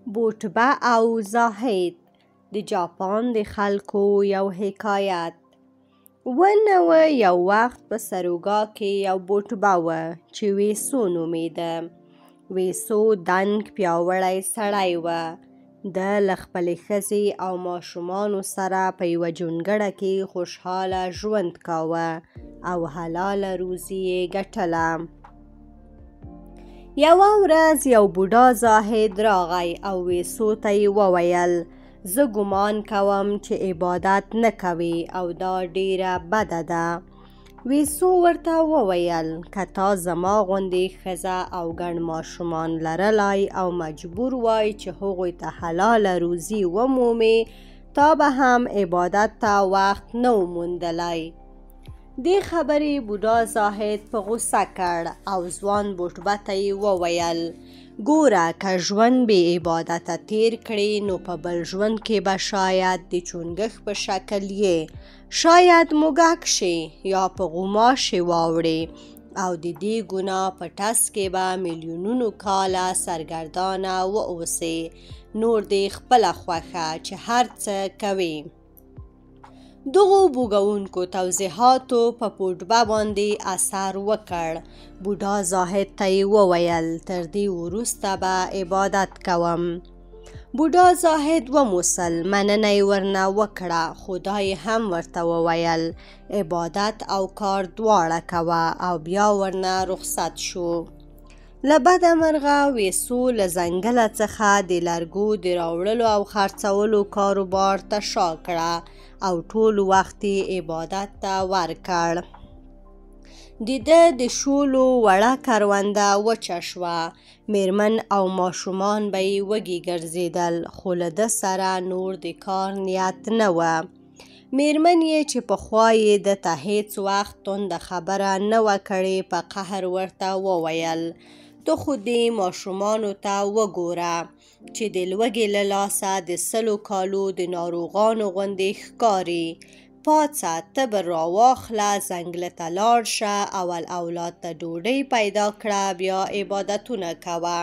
بوټبه او زاهد د جاپان د خلکو یو حکایت. ونوه یو وخت په سروګا کې یو بوټبه و چې ویسو نومیده. ویسو دنګ پیاوړی سړی و. د له خپلې ښځې او ماشومانو سره په یوه جونګړه کې خوشحاله ژوند کاوه او حلاله روزي یې ګټله. یوه ورځ یو بوډا زاهد راغی او ویسو ته یې وویل: زه ګمان کوم چې عبادت نه کوې او دا ډیره بده ده. ویسو ورته وویل: که تا زما غوندې ښځه او ګڼ ماشومان لرلای او مجبور وای چې هغوی ته حلاله روزي ومومې، تا به هم عبادت ته وخت نه و موندلی. دې خبرې بوډا زاهد په غوسه کړ او ځوان بوټبه ته یې وویل: ګوره، که ژوند بې عبادته تیر کړې نو په بل ژوند کې به شاید د چونګښ په شکل یې شاید موږک شې یا په غوماشې واوړې او د دې ګناه په ټس کې به میلیونونو کاله سرګردانه واوسې. نور دې خپله خوښه چې هر څه کوې. دغو بوږونکو توضیحاتو په بوټبه باندې اثر وکړ. بوډا زاهد ته یې وویل: تر دې وروسته به عبادت کوم. بوډا زاهد وموسل، مننه یې ورنه وکړه، خو دا یې هم ورته وویل: عبادت او کار دواړه کوه، او بیا ورنه رخصت شو. له بده مرغه ویسو له ځنګله څخه د لرګو د راوړلو او خرڅولو کاروبار ته شا کړه او ټول وخت یې عبادت ته ورکړ. د ده د شولو وړه کرونده وچه شوه. میرمن او ماشومان به یې وږي ګرځېدل، خو له ده سره نور د کار نیت نه وه. میرمن یې چې پخوا یې ده ته هېڅ وخت تنده خبره نه وه کړې، په قهر ورته وویل: ته خو دې ماشومانو ته وګوره چې د لوږې له لاسه د 100 کالو د ناروغانو غوندې ښکاري. پاڅه، تبر راواخله، ځنګله ته لاړ شه، اول اولاد ته ډوډۍ پیدا کړه، بیا عبادتونه کوه.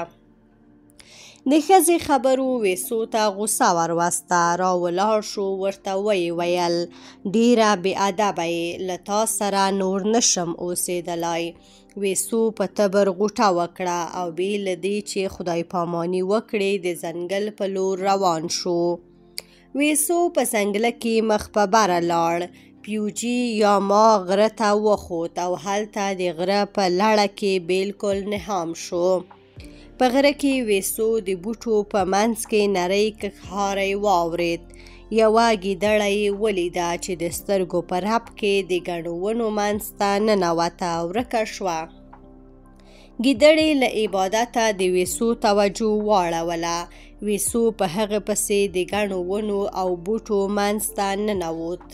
د ښځې خبرو ویسو ته غوسه وروسته. را ولاړ شو، ورته ویې ویل: ډېره بې ادبه یې، له تا سره نور نشم اوسېدلی. ویسو په تبر غوټه وکړه او بې له دې چې خدای پاماني وکړي د ځنګل په لور روان شو. ویسو په ځنګله کې مخ په بره لاړ. پیوجي یا ما غره ته وخوت او هلته د غره په لړه کې بالکل نهام شو. په غره کې ویسو د بوټو په منځ کې نری ککهاری واورېد. یوه ګیدړه یې ولیده چې د سترګو په رپ کې د ګڼو ونو منځ ته ننوته، ورکه شوه. ګیدړې له عبادته د ویسو توجه واړوله. ویسو په هغه پسې د ګڼو ونو او بوټو منځ ته ننوت.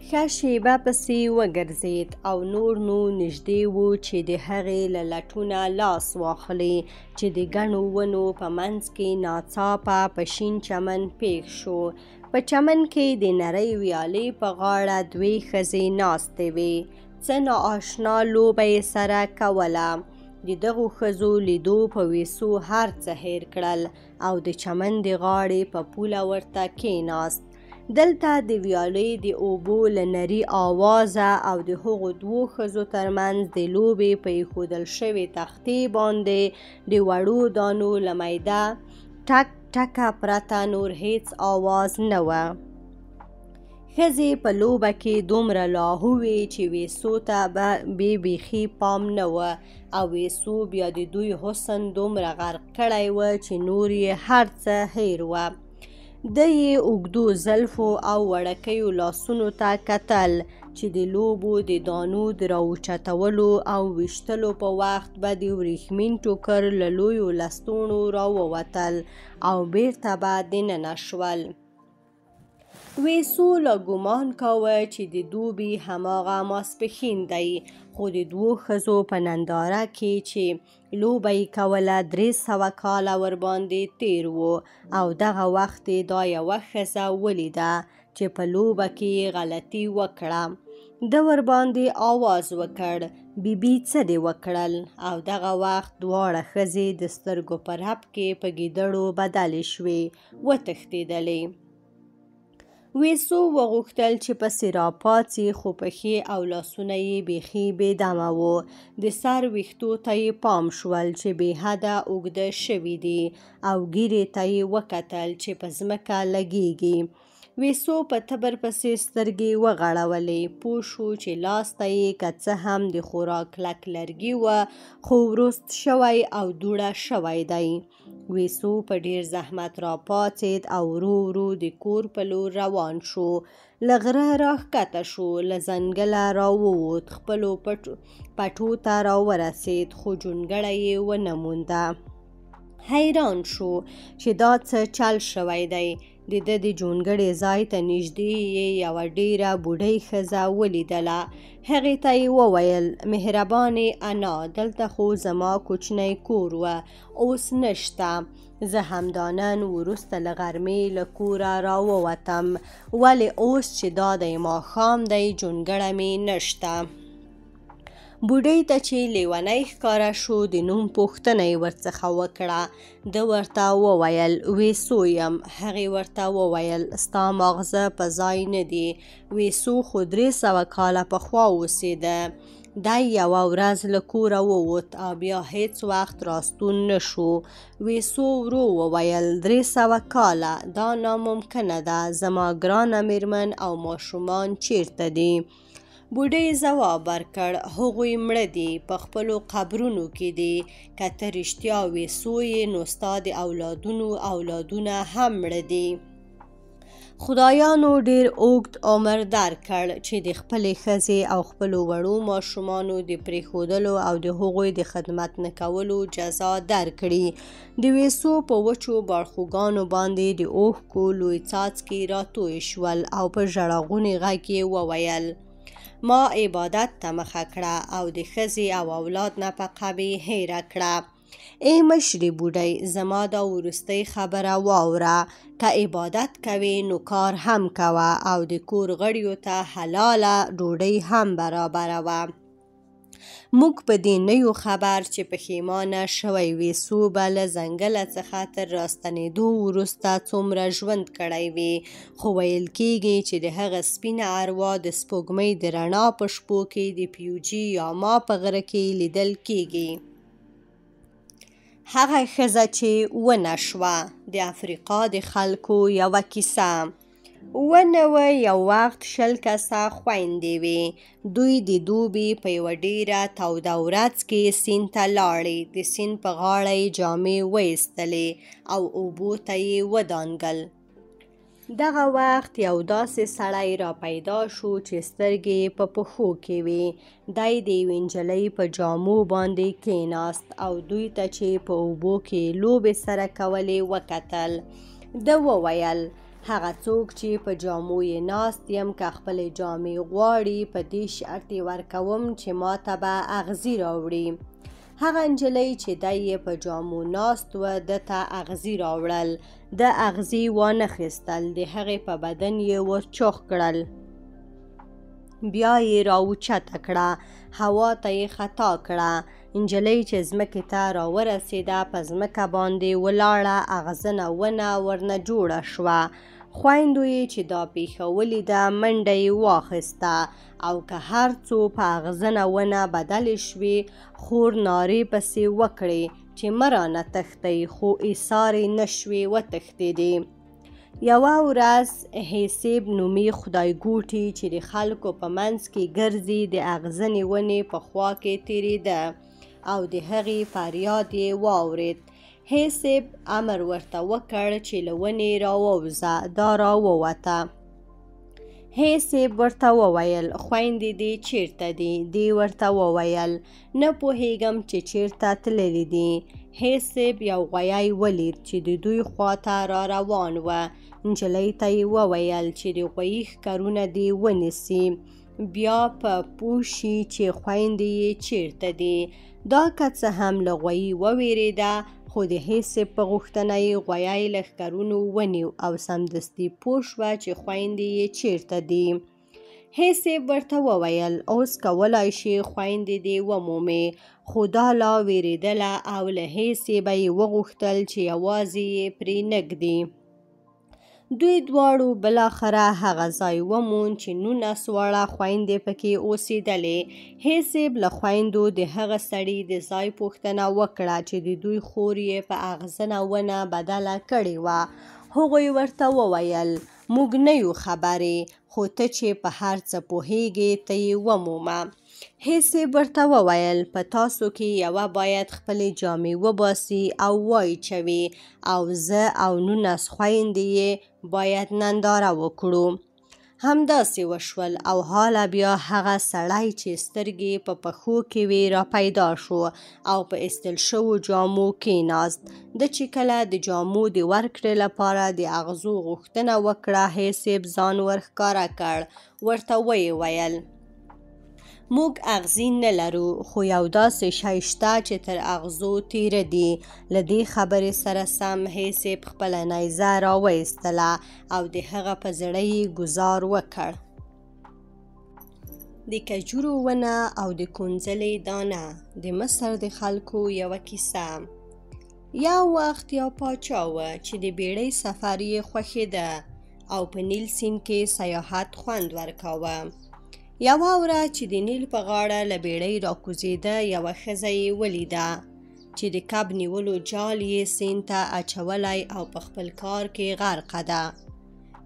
ښه شېبه پسې وګرځېد او نور نو نږدې و چې د هغې له لټونه لاس واخلي چې د ګڼو ونو په منځ کې ناڅاپه په شین چمن پېښ شو. په چمن کې د نرۍ ویالې په غاړه 2 ښځې ناستې وې. څه نااشنا لوبه یې سره کوله. د دغو ښځو لیدو په ویسو هر څه هېر کړل او د چمن د غاړې په پوله ورته کېناست. دلته د ویالې د اوبو له نري آوازه او د هغو 2 ښځو ترمنځ د لوبې په ایښودل شوې تختې باندې د وړو دانو له میده ټک ټکه پرته نور هېڅ آواز نه وه. ښځې په لوبه کې دومره لاهو وې چې ویسو ته به بیخي پام نه و او ویسو بیا د دوی حسن دومره غرق کړی و چې نور یې هر څه هیر وه. ده یې اوږدو زلفو او وړکیو لاسونو ته کتل چې د لوبو د دانو د راوچتولو او ویشتلو په وخت به د وریښمین ټوکر له لویو لستوڼو راووتل او بیرته به دننه شول. ویسو لا ګمان کاوه چې د دوبي هماغه ماسپښین دی، خو د 2 ښځو په ننداره کې چې لوبه یې کوله 300 کاله ورباندې تیر و او دغه وخت دا یوه ښځه ولیده چې په لوبه کې غلطي وکړه. ده ورباندې آواز وکړ بیبي څه دې وکړل؟ او دغه وخت دواړه ښځې د سترګو په رپ کې په ګیدړو بدلې شوې، وتښتېدلې. ویسو وغوښتل چې پسې راپاڅي، خو پښې او لاسونه یې بیخي بېدمه وو. د سر ویښتو ته یې پام شول چې بې حده اوږده شوي دي، او ږیرې ته یې وکتل چې په ځمکه لګېږي. ویسو په تبر پسې سترګې وغړولې، پوه شو چې لاس ته یې که څه هم د خوراک کلک لرګي وه، خو ورست شوی او دوړه شوی دی. ویسو په ډیر زحمت راپاڅېد او ورو ورو د کور په لور روان شو. له غره راښکته شو، له ځنګله راووت، خپلو پټو ته راورسېد، خو جونګړه یې ونه مونده. حیران شو چې دا څه چل شوی دی. د ده د جونګړې ځای ته نږدې یې یوه ډېره بوډۍ ښځه ولیدله. هغې ته یې وویل: مهربانې انا، دلته خو زما کوچنی کور و، اوس نشته. زه همدا نن وروسته له غرمې له کوره راووتم، ولې اوس چې دا دی ماښام دی جونګړه مې نشته. بوډۍ ته چې لیونی ښکاره شو، د نوم پوښتنه یې ورڅخه وکړه. ده ورته وویل: ویسو یم. هغې ورته وویل: ستا ماغزه په ځای نه دي. ویسو خو 300 کاله پخوا اوسېده. دی یوه ورځ له کوره ووت او بیا هیڅ وخت راستون نه شو. ویسو ورو وویل: 300 کاله؟ دا ناممکنه ده. زما ګرانه میرمن او ماشومان چیرته دي؟ بوډۍ ځواب ورکړ: هغوی مړه دي، په خپلو قبرونو کې دي. که ته رښتیا ویسو یې، نو ستا د اولادونو اولادونه هم مړه دي. خدایانو ډېر اوږد عمر درکړ چې د خپلې ښځې او خپلو وړو ماشومانو د پرېښودلو او د هغوی د خدمت نه کولو جزا درکړي. د ویسو په وچو باړخوګانو باندې د اوښکو لوی څاڅکي راتوی شول او په ژړغوني غږ یې وویل: ما عبادت ته مخه کړه او د ښځې او اولاد نفقه مې هېره کړه. ای مشرې بوډۍ، زما دا وروستۍ خبره واوره. که عبادت کوې نو کار هم کوه او د کور غړیو ته حلاله ډوډۍ هم برابروه. موږ په دې نه یو خبر چې پښیمانه شوی ویسو به له ځنګله څخه تر راستنېدو وروسته څومره ژوند کړی وي، خو ویل کېږي چې د هغه سپینه اروا د سپوږمۍ د رڼا په شپو کې د پیوجي یا ما په غره کې لیدل کېږي. هغه ښځه چې ونه شوه. د افریقا د خلکو یوه کیسه. ونوه یو وخت 20 کسه خویندې وې. دوی د دوبي په یوه ډېره توده ورځ کې سیند ته لاړې. د سیند په غاړه یې جامې وایستلې او اوبو ته یې ودانګل. دغه وخت یو داسې سړی را پیدا شو چې سترګې په پښو کې وې. دی د یوې نجلۍ په جامو باندې کېناست او دوی ته چې په اوبو کې لوبې سره کولې وکتل. ده وویل: هغه څوک چې په جامو یې ناست یم، که خپلې جامې غواړي، په دې شرط یې ورکوم چې ما ته به اغزي راوړي. هغه نجلۍ چې دی یې په جامو ناست و، ده ته اغزي راوړل. ده اغزي وانخیستل، د هغې په بدن یې ور چوخ کړل، بیا یې راوچته کړه، هوا ته یې خطا کړه. نجلۍ چې ځمکې ته راورسېده، په ځمکه باندې ولاړه، اغزنه ونه ورنه جوړه شوه. خویندو یې چې دا پیښه ولیده، منډه یې واخیسته او که هر څو په اغزنه ونه بدلې شوې، خور نارې پسې وکړې چې مه رانه تښتئ، خو ایسارې نه شوې، وتښتېدې. یوه ورځ حسیب نومي خدایګوټي چې د خلکو په منځ کې ګرځي، د اغزنې ونې په خوا کې تېرېده او د هغې فریاد یې واورېد. حسیب امر ورته وکړ چې له ونې راووځه. دا راووته. حسیب ورته وویل: خویندې دې چیرته دي؟ دې ورته وویل: نه پوهېږم چې چیرته تللی دي. حسیب یو غویی ولید چې د دوی خواته را روان و. نجلۍ ته یې وویل چې د غویي ښکرونه دې ونیسي، بیا په پوه شي چې خویندې یې چیرته دي. دا که څه هم له غویي وویرېده، خو د حسیب په غوښتنه یې غویی له ښکرونو ونیو او سمدستي پوه شوه چې خویندې یې چیرته دي. هیڅ ورته وویل اوس کولای شي خویندې دې ومومې، خو دا لا وېرېدله او له هیڅې به یې وغوښتل چې یوازې یې پرې نږدي. دوی دواړو بالاخره هغه ځای وموند چې 19 واړه خویندې پکې اوسېدلې. هیڅ له خویندو د هغه سړي د ځای پوښتنه وکړه چې د دوی خور یې په اغزنه ونه بدله کړې وه. هغوی ورته وویل موږ نه یو خبرې، خو ته چې په هر څه پوهیږې ته یې ومومه. هیڅ ورته وویل په تاسو کې یوه باید خپلې جامې وباسي او وایچوي او زه او 19 خویندې یې باید ننداره وکړو. همداسې وشول او حاله بیا هغه سړی چې سترګې په پښو کې وې را پیدا شو او په ایستل شوو جامو کېناست. د چې کله د جامو د ورکړې لپاره د اغزو غوښتنه وکړه هیڅ ځان ورښکاره کړ. ورته ویې ویل موږ اغزي نه لرو، خو یو داسې شی شته چې تر اغزو تیره دي. له دې خبرې سره سم هیڅ خپله نیزه را وایستله او د هغه په زړه یې ګوزار وکړ. د کجورو ونه او د کونځلې دانه. د مصر د خلکو یوه کیسه. یو وخت یو پاچا و چې د بیړۍ سفر یې خوښېده او په نیل سیند کې سیاحت خوند ورکاوه. یوه ورځ چې د نیل په غاړه له بیړۍ راکوزېده یوه ښځه یې ولیده چې د کب نیولو جال یې سیند ته اچولی او په خپل کار کې غرقه ده.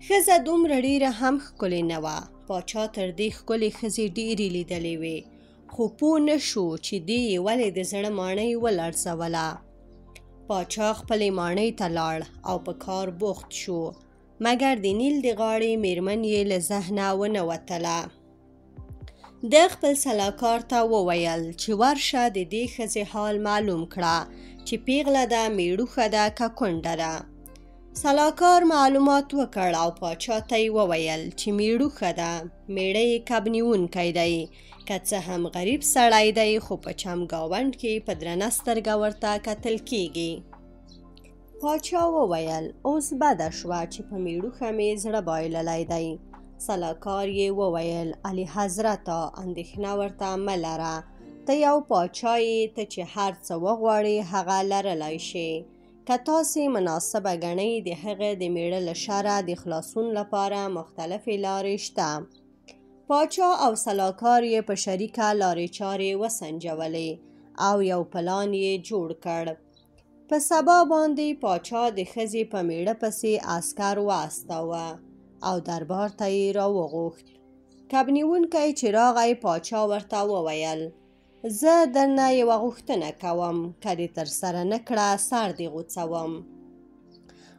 ښځه دومره ډېره هم ښکلې نه وه. پاچا تر دې ښکلې ښځې ډېرې لیدلې وې، خو پوه نه شو چې دې یې ولې د زړه ماڼۍ ولړزوله. پاچا خپلې ماڼۍ ته لاړ او په کار بوخت شو، مګر د نیل د غاړې میرمن یې له ذهنه ونه وتله. د خپل سلاکار ته وویل چې ورشه د دې ښځې حال معلوم کړه چې پیغله ده، میړوښه ده که کونډه ده. سلاکار معلومات وکړ او پاچا ته یې وویل چې میړوښه ده، میړه یې کب نیونکی دی، که څه هم غریب سړی دی خو په چمګاونډ کې په درنه سترګه ورته کتل کیږي. پاچا وویل اوس بده شوه چې په میړوښه مې زړه بایللی دی. سلاکار یې وویل اعلی حضرته اندېښنه ورته مه لره، ته یو پاچا یې، ته چې هر څه وغواړې هغه لرلی شې. که تاسې مناسبه ګڼئ د هغه د میړه له شره د خلاصون لپاره مختلفې لارې شته. پاچا او سلاکار یې په شریکه لارې چارې وسنجولې او یو پلان یې جوړ کړ. په سبا باندې پاچا د ښځې په میړه پسې عسکر واستاوه او دربار ته یې راوغوښت. کب نیونکی چې راغی پاچا ورته وویل زه درنه یوه غوښتنه کوم، که دې ترسره نه کړه سر دې غوڅوم.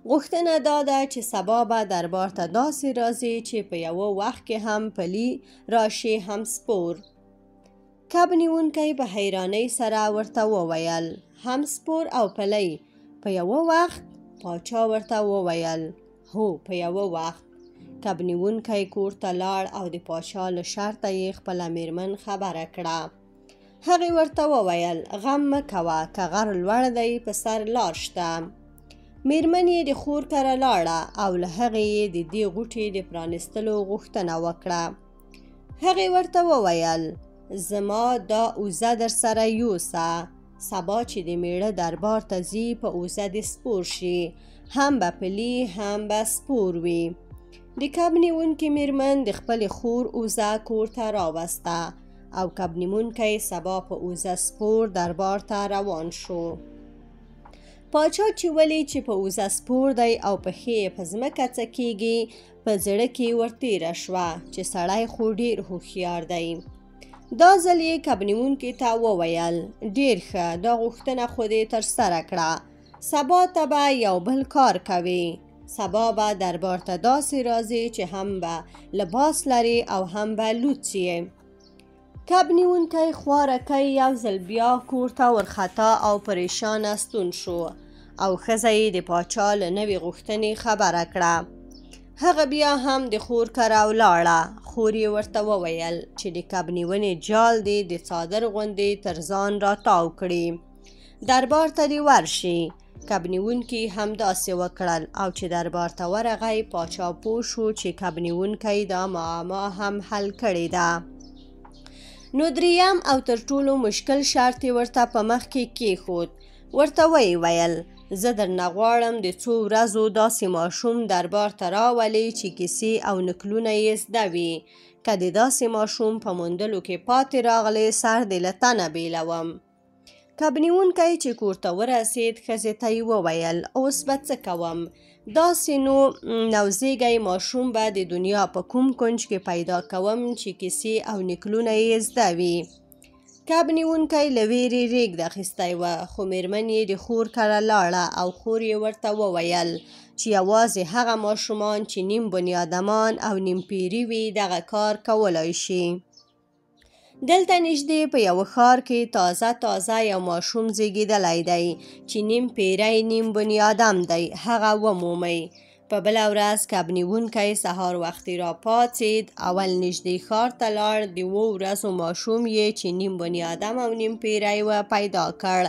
غوښتنه دا ده چې سبا به دربار ته داسې راځي چې په یوه وخت کې هم پلی راشي هم سپور. کب نیونکی په حیرانۍ سره ورته وویل هم سپور او پلی په یوه وخت؟ پاچا ورته وویل هو په یوه وخت. کب نیونکی کور ته لاړ او د پاچا له شرطه یې خپله میرمن خبره کړه. هغې ورته وویل غم مه کوه، که غر لوړ دی په سر لار شته. میرمن یې د خور کره لاړه او له هغې یې د دې غوټې د پرانستلو غوښتنه وکړه. هغې ورته وویل زما دا اوزه در سره یوسه، سبا چې د میړه دربار ته ځي په اوزه د سپور شي، هم به پلي هم به سپور وي. د کب نیونکي میرمن د خپلې خور اوزه کور ته راوسته او کب نیونکی سبا په اوزه سپور دربار ته روان شو. پاچا چې ولې چې په اوزه سپور دی او پښې یې په ځمکه څکیږي په زړه کې ورتېره شوه چې سړی خو ډېر هوښیار دی. دا ځل یې کب نیونکي ته وویل ډېر ښه، دا غوښتنه خو دې ترسره کړه، سبا ته به یو بل کار کوي. سبا به دربار ته داسې راځي چې هم به لباس لري او هم به لوڅ یې. کب نیونکی خوارکی یو ځل بیا کور ته ورخطا او پریشانه ستون شو او ښځه یې د پاچا له نوې غوښتنې خبره کړه. هغه بیا هم د خور کره ولاړه. خور یې ورته وویل چې د کب نیونې جال دې د څادر غوندې تر ځان را تاو کړي، دربار ته دې ورشي. کب نیونکي همداسې وکړل او چې دربار ته ورغی پاچا پوه شو چې کب نیونکی دا معما هم حل کړې ده. نو دریم او تر ټولو مشکل شرط یې ورته په مخ کې کېښود. ورته ویې ویل زه درنه غواړم د څو ورځو داسې ماشوم دربار ته راولې چې کیسې او نکلونه یې زده وي. که د داسې ماشوم په موندلو کې پاتې راغلی سر دې له تنه بېلوم. کب نیونکی چې کور ته ورسېد ښځې ته یې وویل اوس به څه کوم؟ داسې نو نوزیږی ماشوم به د دنیا په کوم کنج کې پیدا کوم چې کیسې او نکلونه یې زده وي. کب نیونکی له ویرې ریږد اخیستی وه خو میرمن یې د خور کره لاړه او خور یې ورته وویل چې یوازې هغه ماشومان چې نیم بنیادمان او نیم پیري وي دغه کار کولی شي. دلته نږدې په یوه ښار کې تازه یو ماشوم زیږېدلی دی چې نیم پیری نیم بنیادم دی. هغه ومومئ. په بله ورځ کب نیونکی سهار وختي راپاڅېد. اول نږدې ښار ته لاړ. د 2 ورځو ماشوم یې چې نیم بنیادم او نیم پیری و پیدا کړ.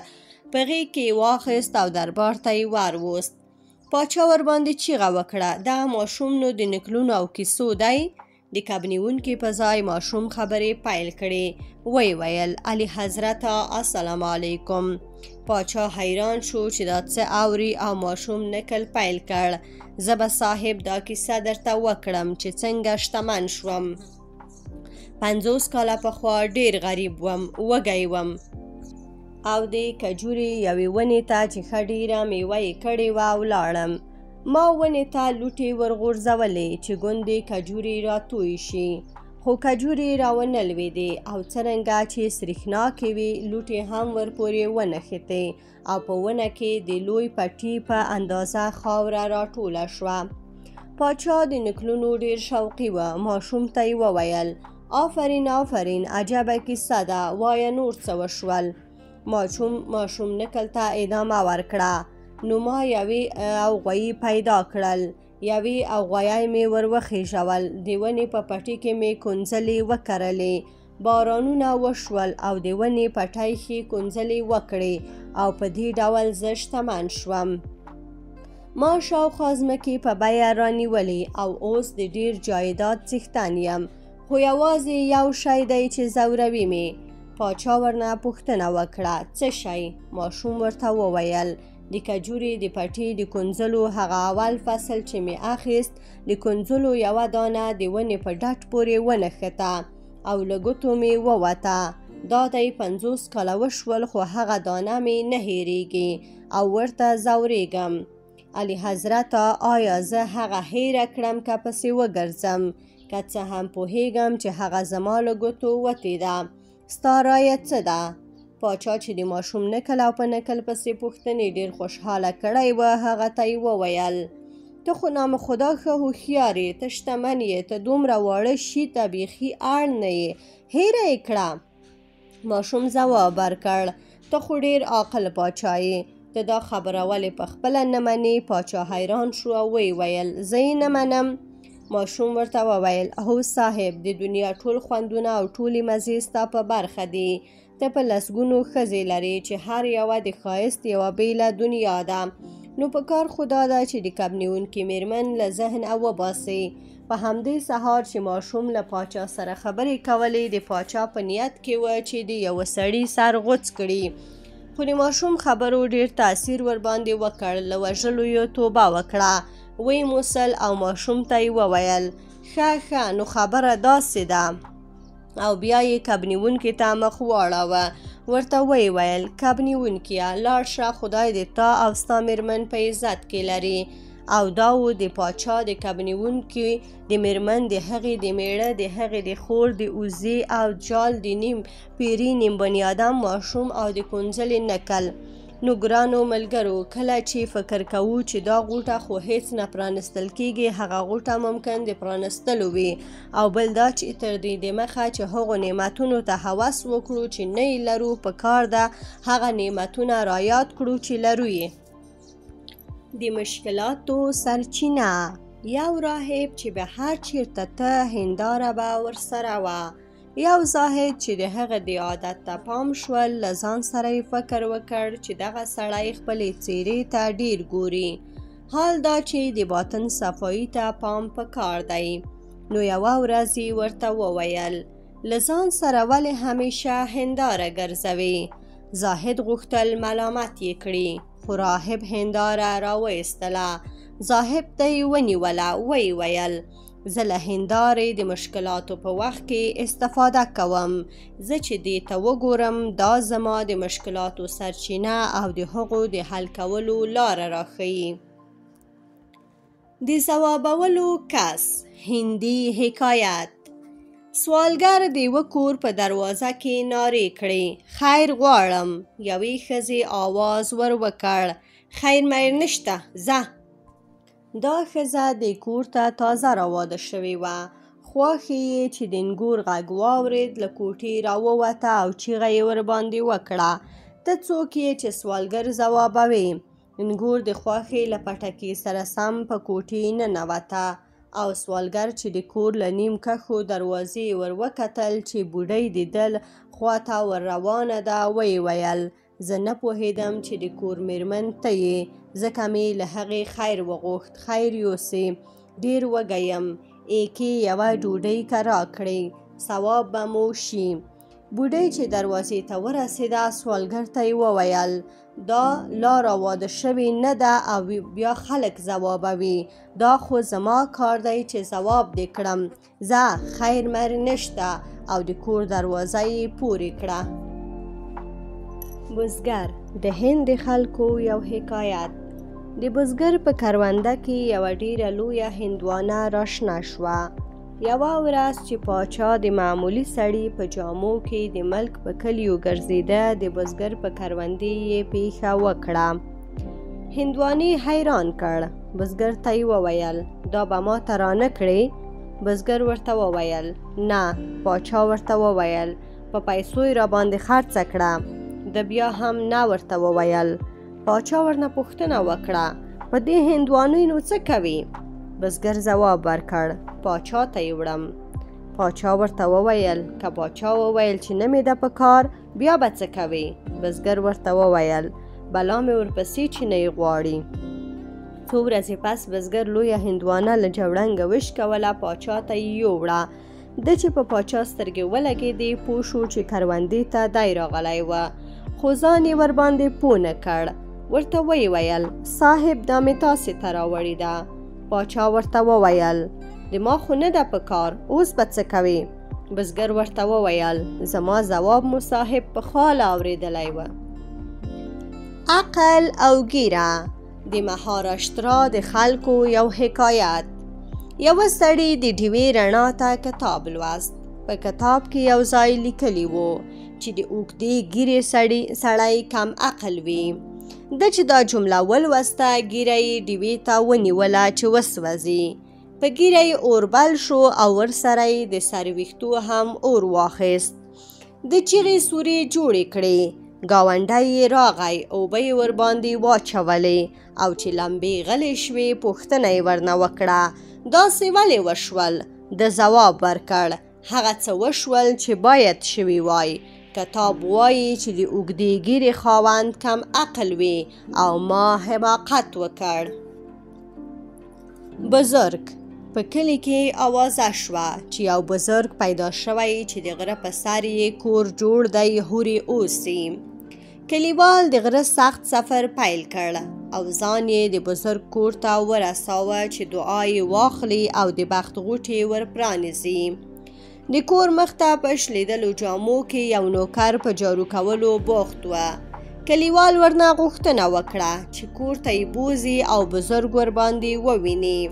په غېږ کې یې واخیست او دربار ته یې وروست. پاچا ورباندې چیغه وکړه دغه ماشوم نو د نکلونو او کیسو دی؟ د کب نیونکي په ځای ماشوم خبرې پیل کړې. ویې ویل اعلی حضرته السلام علیکم. پاچا حیران شو چې دا څه اوري او ماشوم نکل پیل کړ. زه به صاحب دا کیسه درته وکړم چې څنګه شتمن شوم. 50 کاله پخوا ډېر غریب وم، وږی وم او د کجورې یوې ونې ته چې ښه ډېره میوه یې کړې وه ولاړم. ما ونې ته لوټې ورغورځولې چې ګوندې کجورې راتوی شي، خو کجورې راونه لوېدې او څرنګه چې سریښناکې وې لوټې هم ورپورې ونښتې او په ونه کې د لوی پټي په اندازه خاوره راټوله شوه. پاچا د نکلونو ډېر شوقي و. ماشوم ته یې وویل آفرین عجبه کیسه ده، وایه نور څه وشول. ماشوم نکل ته ادامه ورکړه. نو ما یوې اوغویي پیدا کړل. یوې اوغویی مې ور وخېژول. د ونې په پټي کې مې کونځلې وکرلې. بارانونه وشول او د ونې پټی ښې کونځلې وکړې او په دې ډول زه شتمن شوم. ما شاوخوا ځمکې په بیه رانیولې او اوس د ډېر جایداد څښتن یم، خو یوازې یو شی دی چې ځوروي مې. پاچا ورنه پوښتنه وکړه څه شی؟ ماشوم ورته وویل د کجورې د پټي د کونځلو هغه اول فصل چې مې اخیست د کونځلو یوه دانه د ونې په ډډ پورې ونښته او له ګوتو مې ووته. دا دی 50 کاله وشول خو هغه دانه مې نه هېرېږي او ورته ځورېږم. اعلی حضرته آیا زه هغه هېره کړم که پسې وګرځم؟ که څه هم پوهېږم چې هغه زما له ګوتو وتې ده. ستا رایه څه ده؟ پاچا چې د ماشوم نکل او په نکل پسې پوښتنې ډېر خوشحاله کړی و هغه ته یې وویل ته خو نام خدا ښه هوښیار یې، ته شتمن یې، ته دومره واړه شي ته بیخي اړ نه یې، هېره یې کړه. ماشوم ځواب ورکړ ته خو ډېر عاقل پاچا یې، ته دا خبره ولې په خپله نه منې؟ پاچا حیران شو او ویې ویل زه یې نه منم. ماشوم ورته وویل هو صاحب د دنیا ټول خوندونه او ټولې مزې ستا په برخه دي. ته په لسګونو ښځې لرې چې هر یوه د ښایست یوه بیله دنیا ده. نو په کار خو دا ده چې د کب نیونکي میرمن له ذهنه وباسې. په همدې سهار چې ماشوم له پاچا سره خبرې کولې د پاچا په نیت کې و چې د یوه سړي سر غوڅ کړي، خو د ماشوم خبرو ډېر تاثیر ورباندې وکړ. له وژلو یې توبه وکړه. ویې موسل او ماشوم ته یې وویل ښه نو خبره داسې ده. او بیا یې کب نیونکي ته مخ واړاوه. ورته ویې ویل کب نیونکیه لاړ شه، خدای دې تا او ستا میرمن په عزت کې لري. او دا و د پاچا د کب نیونکي د میرمن د هغې د میړه د هغې د خور د اوزې او جال د نیم پیري نیم بنیادم ماشوم او د کونځلې نکل. نو ګرانو ملګرو کله چې فکر کوو چې دا غوټه خو هیڅ نه پرانستل کیږي، هغه غوټه ممکن د پرانستلو وي. او بل دا چې تر دې دمخه چې هغو نعمتونو ته هوس وکړو چې نه یې لرو، په کار ده هغه نعمتونه رایاد کړو چې لرو یې. د مشکلاتو سرچینه. یو راهب چې به هر چیرته ته هنداره به ورسره وه. یو زاهد چې د هغه د عادت ته پام شول له ځان سره یې فکر وکړ چې دغه سړی خپلې څېرې ته ډېر ګوري، حال دا چې د باطن صفایي ته پام پکار دی. نو یوه ورځ یې ورته وویل له ځان سره ولې همیشه هنداره ګرځوې؟ زاهد غوښتل ملامت یې کړي، خو راهب هنداره راوایستله. زاهد ته یې ونیوله، ویې ویل زه له هندارې د مشکلاتو په وخت کې استفاده کوم. زه چې دې ته وګورم دا زما د مشکلاتو سرچینه او د هغو د حل کولو لاره راښیي. د ځوابولو کس. هندي حکایت. سوالګر د یوه کور په دروازه کې نارې کړې، خیر غواړم. یوې ښځې آواز ور وکړ، خیر میر نشته، ځه. دا ښځه د کور ته تازه راواده شوې وه. خوښې یې چې د انګور غږ واورېد له کوټې راووته او چیغه یې ورباندې وکړه، ته څوک یې چې سوالګر ځوابوې؟ انګور د خوښې له پټکي سره سم په کوټې ننوته او سوالګر چې د کور له نیم کښو دروازې ور وکتل چې بوډۍ د دل خواته ور روانه ده، ویې ویل زه نه پوهېدم چې د کور میرمن ته یې، ځکه مې له هغې خیر وغوښت. خیر یوسې، ډېر وږی یم، ایکې یوه ډوډۍ که راکړې ثواب به مو شي. بوډۍ چې دروازې ته ورسېده سوالګر ته یې وویل دا لا راواده شوې نه ده او بیا خلک ځوابوي، دا خو زما کار دی چې ځواب دې کړم، ځه خیر مر نشته. او د کور دروازه یې پورې کړه. بزګر. د هند د خلکو یو حکایت. د بزګر په کرونده کې یوه ډیره لویه هندوانه راشنه شوه. یوه ورځ چې پاچا د معمولي سړي په جامو کې د ملک په کلیو ګرځېده، د بزګر په کروندې یې پیښه وکړه. هندوانې حیران کړ. بزګر ته یې وویل دا به ما ته رانه کړې؟ بزګر ورته وویل نه. پاچا ورته وویل په پیسو یې راباندې خرڅه کړه. د بیا هم نه ورته وویل. پاچا ورنه پوښتنه وکړه په دې هندوانې نو څه کوي؟ بزګر ځواب ورکړ پاچا ته یې وړم. پاچا ورته وویل که پاچا وویل چې نه مې ده په کار بیا به څه کوې؟ بزګر ورته وویل بلا مې ورپسې چې نه یې غواړي. څو ورځې پس بزګر لویه هندوانه له جوړنګه وشکوله، پاچا ته یې یووړه. ده چې په پاچا سترګې ولګېدې پوه شو چې کروندې ته دی راغلی وه، خو ځان یې ورباندې پوه نه کړ. ورته ویې ویل صاحب دا مې تاسې ته راوړې ده. پاچا ورته وویل د ما خو نه ده په کار، اوس به څه کوې؟ بزګر ورته وویل زما ځواب مو صاحب په خاله اورېدلی و. عقل او ګیره. د مهاراشټرا د خلکو یو حکایت. یوه سړي د ډیوې رڼا ته کتاب لوست. په کتاب کې یو ځای لیکلی و چې د اوږدې ږیرې سړی کم عقل وي. ده چې دا جمله ولوسته ږیره یې ډیوې ته ونیوله چې وسوځي. په ږیره یې اور بل شو او ورسره یې د سر ویښتو هم اور واخیست. د چیغې سورې جوړې کړې. ګاونډی یې راغی، اوبه یې ورباندې واچولې او چې لمبې غلې شوې پوښتنه یې ورنه وکړه داسې ولې وشول؟ ده ځواب ورکړ هغه څه وشول چې باید شوي وای. کتاب وایي چې د اوږدې ږیرې خاوند کم عقل وي او ما حماقت وکړ. بزرګ. په کلي کې آوازه شوه چې یو بزرګ پیدا شوی چې د غره په سر یې کور جوړ دی، هورې اوسي. کلیوال د غره سخت سفر پیل کړ او ځان یې د بزرګ کور ته ورساوه چې دعا یې واخلي او د بخت غوټې ور پرانیزي. د کور مخ ته په شلیدلو جامو کې یو نوکر په جارو کولو بوخت و. کلیوال ورنه غوښتنه وکړه چې کور ته یې بوځي او بزرګ ورباندې وویني.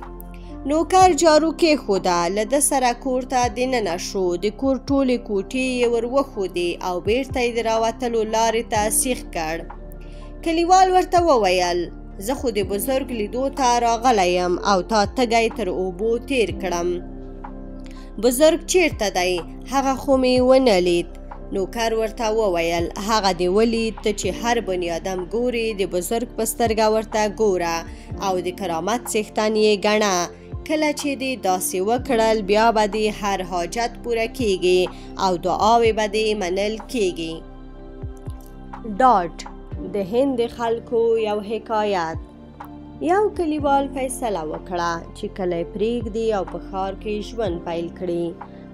نوکر جارو کېښوده، له ده سره کور ته دننه شو. د کور ټولې کوټې یې ور وښودې او بیرته یې د راوتلو لارې ته سیخ کړ. کلیوال ورته وویل زه خو د بزرګ لیدو ته راغلی یم او تا تږی تر اوبو تیر کړم. بزرګ چیرته دی؟ هغه خو مې ونه لید. نوکر ورته وویل هغه دې ولید ته چې هر بني آدم ګوري، د بزرګ په سترګه ورته ګوره او د کرامت څښتن یې ګڼه. کله چې دې داسې وکړل بیا به دې هر حاجت پوره کیږي او دعاوې به دې منل کیږي. ډاډ د هند خلکو یو حکایت. یو کلیوال فیصله وکړه چې کلی پرېږدي او په ښار کې ژوند پیل کړي.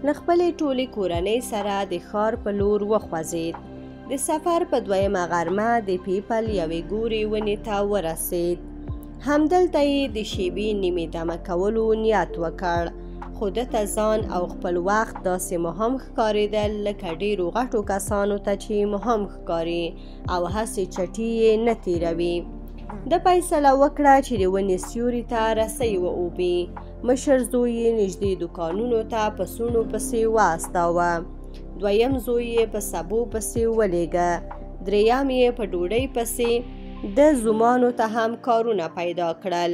له خپلې ټولې کورنۍ سره د ښار په لور وخوځېد. د سفر په 2مه غرمه د پیپل یوې ګورې ونې ته ورسېد. همدلته یې د شیبې نیمې دمه کولو نیت وکړ، خو دته ځان او خپل وخت داسې مهم ښکارېدل لکه ډېرو غټو کسانو ته چې مهم ښکاري او هسې چټي یې نه تېروي. د فیصله وکړه چې د ونې سیوري ته رسۍ واوبي. مشر زوی یې نږدې دوکانونو ته په سوڼو پسې واستاوه. دویم زوی یې په سبو پسې ولېږه. دریم یې په ډوډۍ پسې. د زومانو ته هم کارونه پیدا کړل.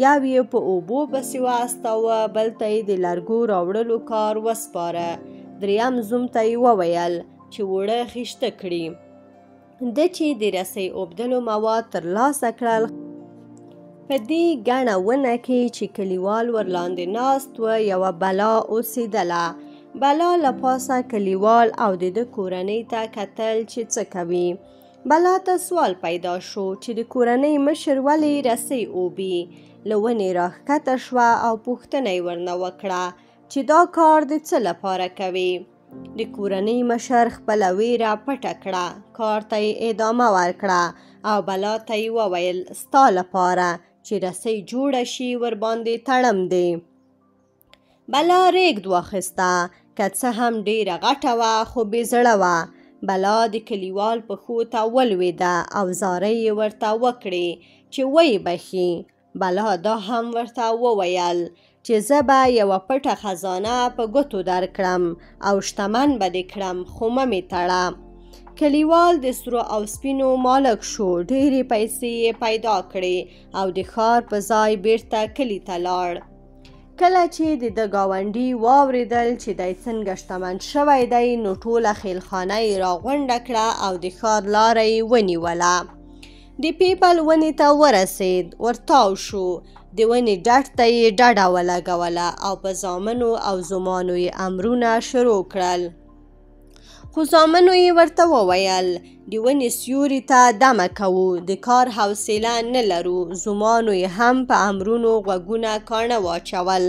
یو یې په اوبو پسې واستاوه، بل ته یې د لرګو راوړلو کار وسپاره. دریم زوم ته یې وویل چې اوړه خیشته کړي. ده چې د رسۍ اوبدلو مواد ترلاسه کړل، په دې ګڼه ونه کې چې کلیوال ورلاندې ناست و یوه بلا اوسېدله. بلا له پاسه کلیوال او د ده کورنۍ ته کتل چې څه کوي. بلا ته سوال پیدا شو چې د کورنۍ مشر ولې رسۍ اوبي. له ونې راښکته شوه او پوښتنه یې ورنه وکړه چې دا کار د څه لپاره کوي. د کورنۍ مشر خپله ویره پټه کړه، کار ته یې ادامه ورکړه او بلا ته یې وویل ستا لپاره چې رسۍ جوړه شي ورباندې تړم دی. بلا ریږد واخیسته، که څه هم ډېره غټه وه خو بې زړه وه. بلا د کلیوال پښو ته ولوېده او زارۍ یې ورته وکړې چې ویې بخي. بلا دا هم ورته وویل چې زه به یوه پټه خزانه په ګوتو درکړم او شتمن به دې کړم، خو مه مې تړه. کلیوال د سرو او سپینو مالک شو. ډېرې پیسې یې پیدا کړې او د ښار په ځای بیرته کلي ته لاړ. کله چې د ده ګاونډي واورېدل چې دی څنګه شتمن شوی دی، نو ټوله خیلخانه یې راغونډه کړه او د ښار لاره یې ونیوله. د پیپل ونې ته ورسېد، ورتاو شو. د ونې ډډ ته یې ډډه ولګوله او په زامنو او زومانو یې امرونه شروع کړل. خو زامنو یې ورته وویل د ونې سیوري ته دمه کوو، د کار حوصله نه لرو. زومانو یې هم په امرونو غوږونه کاڼه واچول.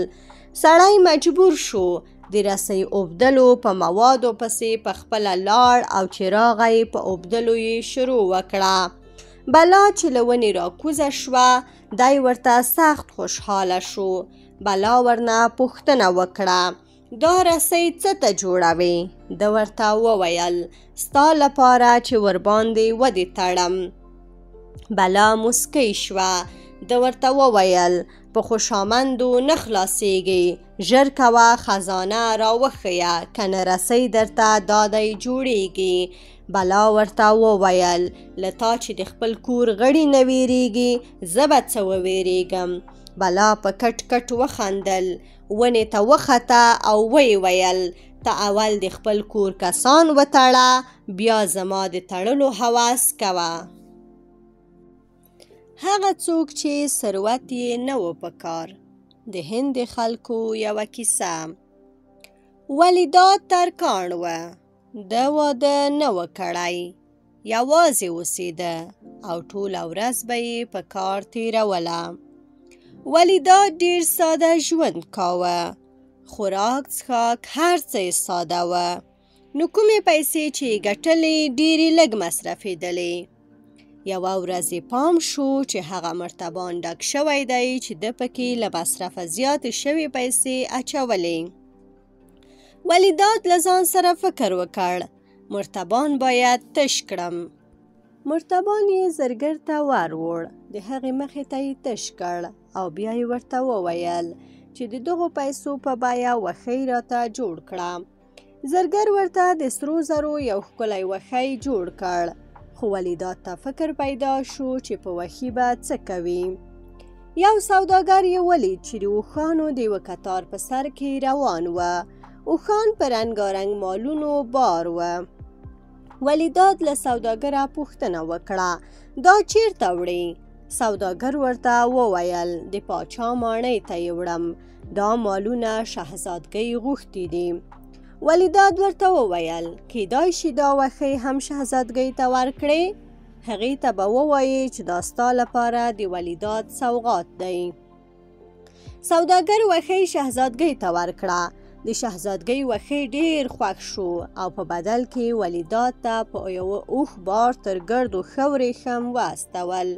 سړی مجبور شو د رسۍ اوبدلو په موادو پسې په خپله لاړ او چې راغی په اوبدلو یې شروع وکړه. بلا چې له ونې راکوزه شوه، دی ورته سخت خوشحاله شو. بلا ورنه پوښتنه وکړه دا رسۍ څه ته جوړوې؟ ده ورته وویل ستا لپاره چې ورباندې ودې تړم. بلا موسکی شوه. ده ورته وویل په خوشامندو نه خلاصېږي، ژر کوه خزانه راوښیه کنه رسۍ درته دادی جوړېږي. بلا ورته وویل له تا چې د خپل کور غړي نه ویریږي، زه به څه وویریږم. بلا په کټ کټ وخندل، ونې ته وخته او ویې ویل ته اول د خپل کور کسان وتړه، بیا زما د تړلو هوس کوه. هغه څوک چې ثروت یې نه و په کار. د هند خلکو یوه کیسه. ولیداد ترکاڼ و. ده واده نه و کړی، یوازې اوسېده او ټوله ورځ به یې په کار تېروله. ولیداد ډېر ساده ژوند کاوه. خوراک څښاک هر څه یې ساده وه. نو کومې پیسې چې یې ګټلې ډېرې لږ مصرفېدلې. یوه ورځ یې پام شو چې هغه مرتبان ډک شوی دی چې ده پکې له مصرفه زیاتې شوې پیسې اچولې. ولیداد له ځان سره فکر وکړ مرتبان باید تش کړم. مرتبان یې زرګر ته وروړ. د هغې مخې ته یې تش کړ او بیا یې ورته وویل چې د دغو پیسو په بیه وښۍ راته جوړ کړه. زرګر ورته د سرو زرو یو ښکلی وښی جوړ کړ. خو ولیداد ته فکر پیدا شو چې په وښي به څه کوي. یو سوداګر یې ولید چې د اوښانو د یوه کتار په سر کې روان و. اوښان په رنګارنګ مالونو بار و. ولیداد له سوداګره پوښتنه وکړه دا چیرته وړې؟ سوداګر ورته وویل د پاچا ماڼۍ ته یې وړم. دا مالونه شهزادګۍ غوښتي دي. ولیداد ورته وویل کیدای شي دا وښۍ هم شهزادګۍ ته ورکړې. هغې ته به ووایې چې دا ستا لپاره د ولیداد سوغات دی. سوداګر وښۍ شهزادګۍ ته ورکړه. د شهزادګۍ وښۍ ډیر خوښ شو او په بدل کې ولیداد ته په یوه اوښ بار تر ګردو ښه ورېښم واستول.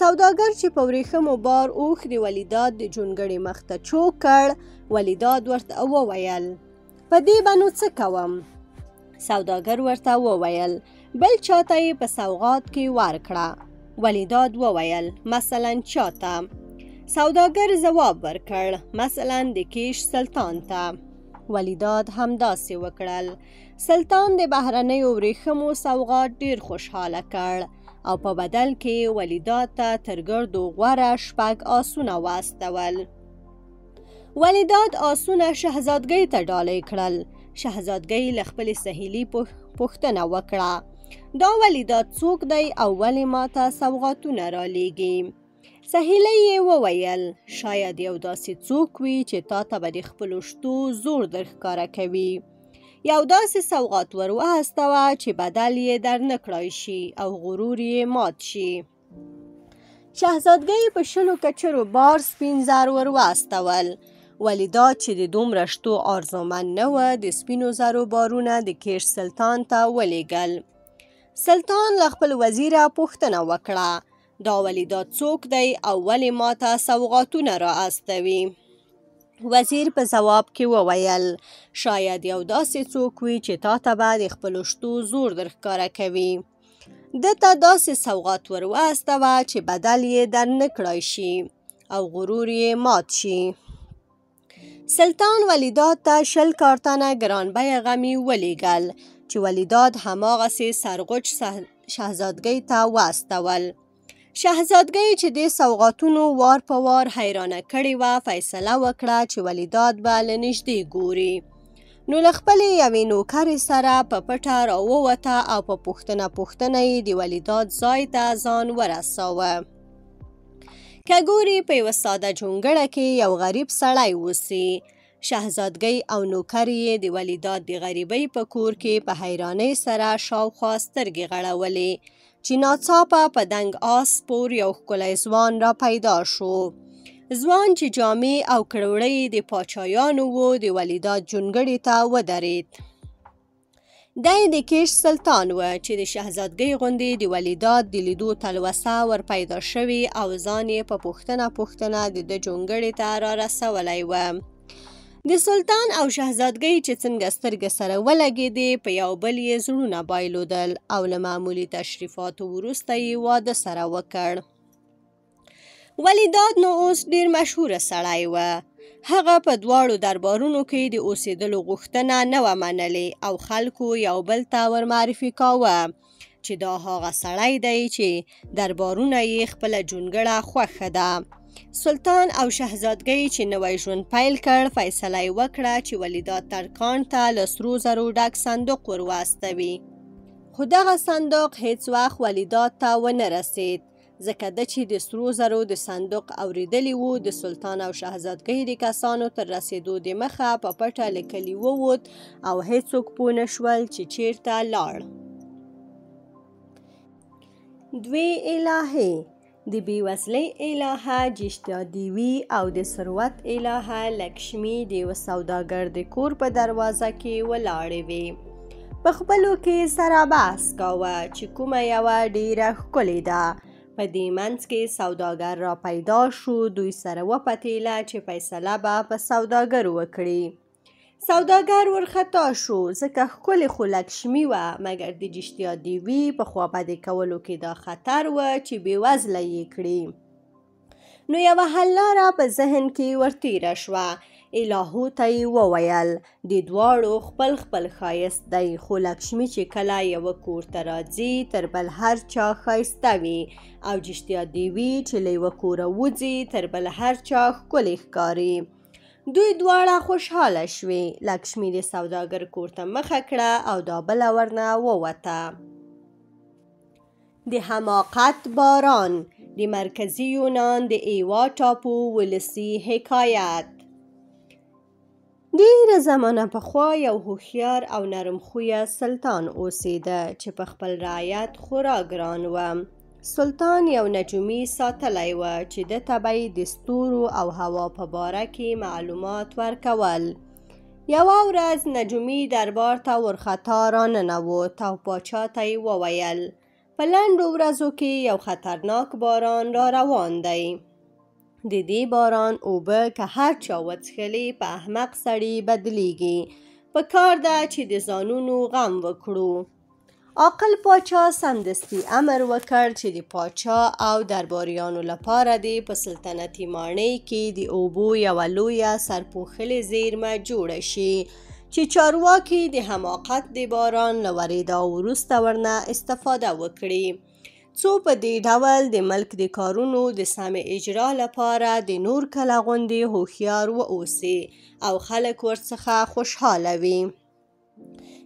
سوداګر چې په ورېښمو بار اوښ د ولیداد د جونګړې مخ ته چوک کړ، ولیداد ورته وویل په دې به نو څه کوم؟ سوداګر ورته وویل بل چاته یې په سوغات کې ورکړه. ولیداد وویل مثلا چاته؟ سوداګر ځواب ورکړ مثلا د کیش سلطان ته. ولیداد همداسې وکړل. سلطان د بهرنیو ورېښمو سوغات ډیر خوشحاله کړ او په بدل کې ولیداد ته تر ګردو غوره 6 آسونه واستول. ولیداد آسونه شهزادګۍ ته ډالۍ کړل. شهزادګۍ له خپلې سهیلي پوښتنه وکړه دا ولیداد څوک دی او ولې ماته سوغاتونه رالیږي؟ سهیلۍ یې وویل شاید یو داسې څوک وي چې تا ته به د خپلو شتو زور در ښکاره کوي. یو داسې سوغات ور واستوه چې بدل یې در نه کړای شي او غرور یې مات شي. شهزادګۍ په 20 کچرو بار سپین زر ور واستول. ولیداد چې د دومره شتو آرزومند نه و، د سپینو زرو بارونه د کیش سلطان ته ولیږل. سلطان له خپل وزیره پوښتنه وکړه دا ولیداد څوک دی او ولې ماته سوغاتونه را استوي؟ وزیر په ځواب کې وویل شاید یو داسې څوک وي چې تا ته به د خپلو شتو زور در ښکاره کوي. ده ته داسې سوغات ور واستوه چې بدل یې در نه کړای شي او غرور یې مات شي. سلطان ولیداد ته 20 کارتنه ګرانبیه غمي ولیږل چې ولیداد هماغسې سرغوچ شهزادګۍ ته واستول. شهزادګۍ چې د سوغاتونو وار په وار حیرانه کړې وه فیصله وکړه چې ولیداد به له نږدې ګوري. نو له خپلې یوې نوکرې سره په پټه راووته او په پوښتنه یې د ولیداد ځای ته ځان ورساوه. که ګوري په یوه ساده جونګړه کې یو غریب سړی اوسي. شهزادګۍ او نوکر یې د ولیداد د غریبۍ په کور کې په حیرانۍ سره شاوخوا سترګې غړولې چې ناڅاپه په دنګ آس سپور یو ښکلی ځوان را پیدا شو. ځوان چې جامې او کړوړی د پاچایانو و د ولیداد جونګړې ته ودرېد. دی د کیش سلطان و چې د شهزادګۍ غوندې د ولیداد د لیدو تلوسه ور پیدا شوې او ځان یې په پوښتنه د ده جونګړې ته را رسولی و. د سلطان او شهزادګۍ چې څنګه سترګې سره ولګېدې په یو بل یې زړونه بایلودل او له معمولي تشریفاتو وروسته یې واده سره وکړ. ولیداد نو اوس ډیر مشهوره سړی و. هغه په دواړو دربارونو کې د اوسېدلو غوښتنه نه وه منلې او خلکو یو بل ته ور معرفي کاوه چې دا هغه سړی دی چې دربارونه یې خپله جونګړه خوښه ده. سلطان او شهزادګۍ چې نوی ژوند پیل کړ فیصله یې وکړه چې ولیداد ترکاڼ ته له سرو زرو ډک صندوق ور واستوي. خو دغه صندوق هیڅ وخت ولیداد ته ونه رسید ځکه ده چې د سرو زرو د صندوق اورېدلی و د سلطان او شهزادګۍ د کسانو تر رسېدو د مخه په پټه له کلي ووت او هیڅوک پوه نه شول چې چیرته لاړ. 2 الهې د بېوزلۍ الهه جشتیا دیوي او د ثروت الهه لکشمي د یوه سوداګر د کور په دروازه کې ولاړې وې. په خپلو کې سره بحث کاوه چې کومه یوه ډیره ښکلې ده. په دې منځ کې سوداګر را پیدا شو. دوی سره وپتېله چې فیصله به په سوداګر وکړي. سوداګر ورخطا شو ځکه ښکلې خو لکشمي وه مګر د جشتیا دیوي په خوابدې کولو کې دا خطر و چې بېوزله یې کړي. نو یوه حل لاره په ذهن کې ورتېره شوه. الهو ته یې وویل د دواړو خپل ښایست دی خو لکشمي چې کله یوه کور ته راځي تر بل هر چا ښایسته وي او جشتیا دیوي چې له یوه کوره وځي تر بل هر چا ښکلې ښکاري. دوی دواړه خوشحاله شوې. لکشمي د سوداګر کور ته مخه کړه او دا بله ورنه ووته. د حماقت باران د مرکزي یونان د ایوا ټاپو ولسي حکایت. ډیره زمانه پخوا یو هوښیار او نرم خویه سلطان اوسېده چې په خپل رعیت خورا ګران و. سلطان یو نجومي ساتلی و چې ده ته به یې د ستورو او هوا په باره کې معلومات ورکول. یوه ورځ نجومي دربار ته ورخطا راننوت او پاچا ته یې وویل په لنډو ورځو کې یو خطرناک باران را روان دی. د دې باران اوبه که هر چا وڅښلې په احمق سړي بدلیږي. په کار ده چې د ځانونو غم وکړو. عاقل پاچا سمدستي امر وکړ چې د پاچا او درباریانو لپاره دې په سلطنتي ماڼۍ کې د اوبو یوه لویه سرپوښلې زیرمه جوړه شي چې چارواکي د حماقت د باران له ورېدا وروسته ورنه استفاده وکړي، څو په دې ډول د ملک د کارونو د سمې اجرا لپاره د نور کله غوندې هوښیار واوسي او خلک ورڅخه خوشحاله وي.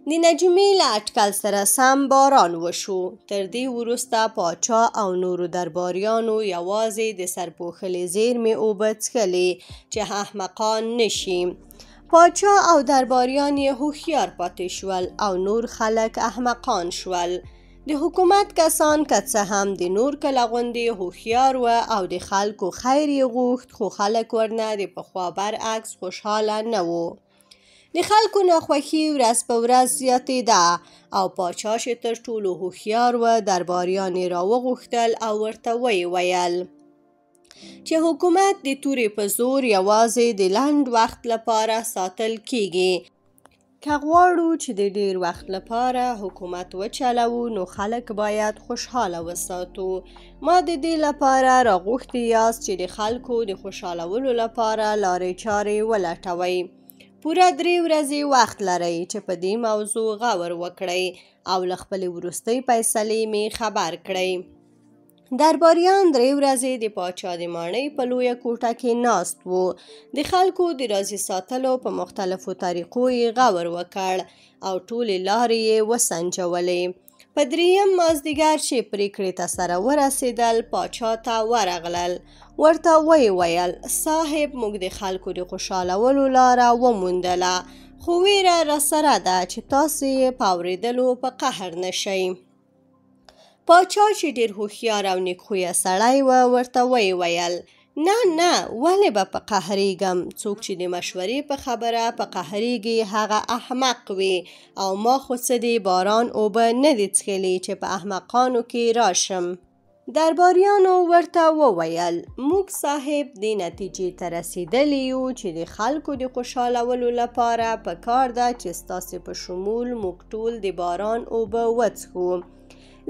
د نجومي له اټکل سره سم باران وشو. تر دې وروسته پاچا او نورو درباریانو یوازې د سرپوښلې زیرمې اوبه څښلې چې احمقان نشي. پاچا او درباریان یې هوښیار پاتې شول او نور خلک احمقان شول. د حکومت کسان که څه هم د نور کله غوندې هوښیار و او د خلکو خیر یې غوښت، خو خلک ورنه د پخوا برعکس خوشحاله نه وو. د خلکو ناخوښي ورځ په ورځ زیاتېده او پاچا چې تر ټولو هوښیار و درباریان یې راوغوښتل او ورته ویې ویل چې حکومت د تورې په زور یوازې د لنډ وخت لپاره ساتل کیږي. که غواړو چې د ډیر وخت لپاره حکومت وچلوو نو خلک باید خوشحاله وساتو. ما د دې لپاره راغوښتي یاست چې د خلکو د خوشحالولو لپاره لارې چارې ولټوئ. پوره 3 ورځې وخت لرئ چې په دې موضوع غور وکړئ او له خپلې وروستۍ فیصلې مې خبر کړئ. درباریان 3 ورځې د پاچا د ماڼۍ په لویه کوټه کې ناست وو. د خلکو د راضي ساتلو په مختلفو طریقو یې غور وکړ او ټولې لارې یې وسنجولې. په 3یم مازدیګر چې پریکړې ته سره ورسېدل پاچا ته ورغلل. ورته ویې ویل صاحب موږ د خلکو د خوشحالولو لاره وموندله، خو ویره راسره ده چې تاسې یې په اورېدلو په قهر نشئ. پاچا چې ډېر هوښیار او نیکخویه سړی و ورته ویې ویل نه ولې به په قهرېږم؟ څوک چې د مشورې په خبره په قهرېږي هغه احمق وي او ما خو څه د باران اوبه نه دي څښلې چې په احمقانو کې راشم. درباریانو ورته وویل موږ صاحب دې نتیجې ته رسېدلی یو چې د خلکو د خوشحالولو لپاره په کار ده چې ستاسې په شمول موږ ټول د باران اوبه وڅښو،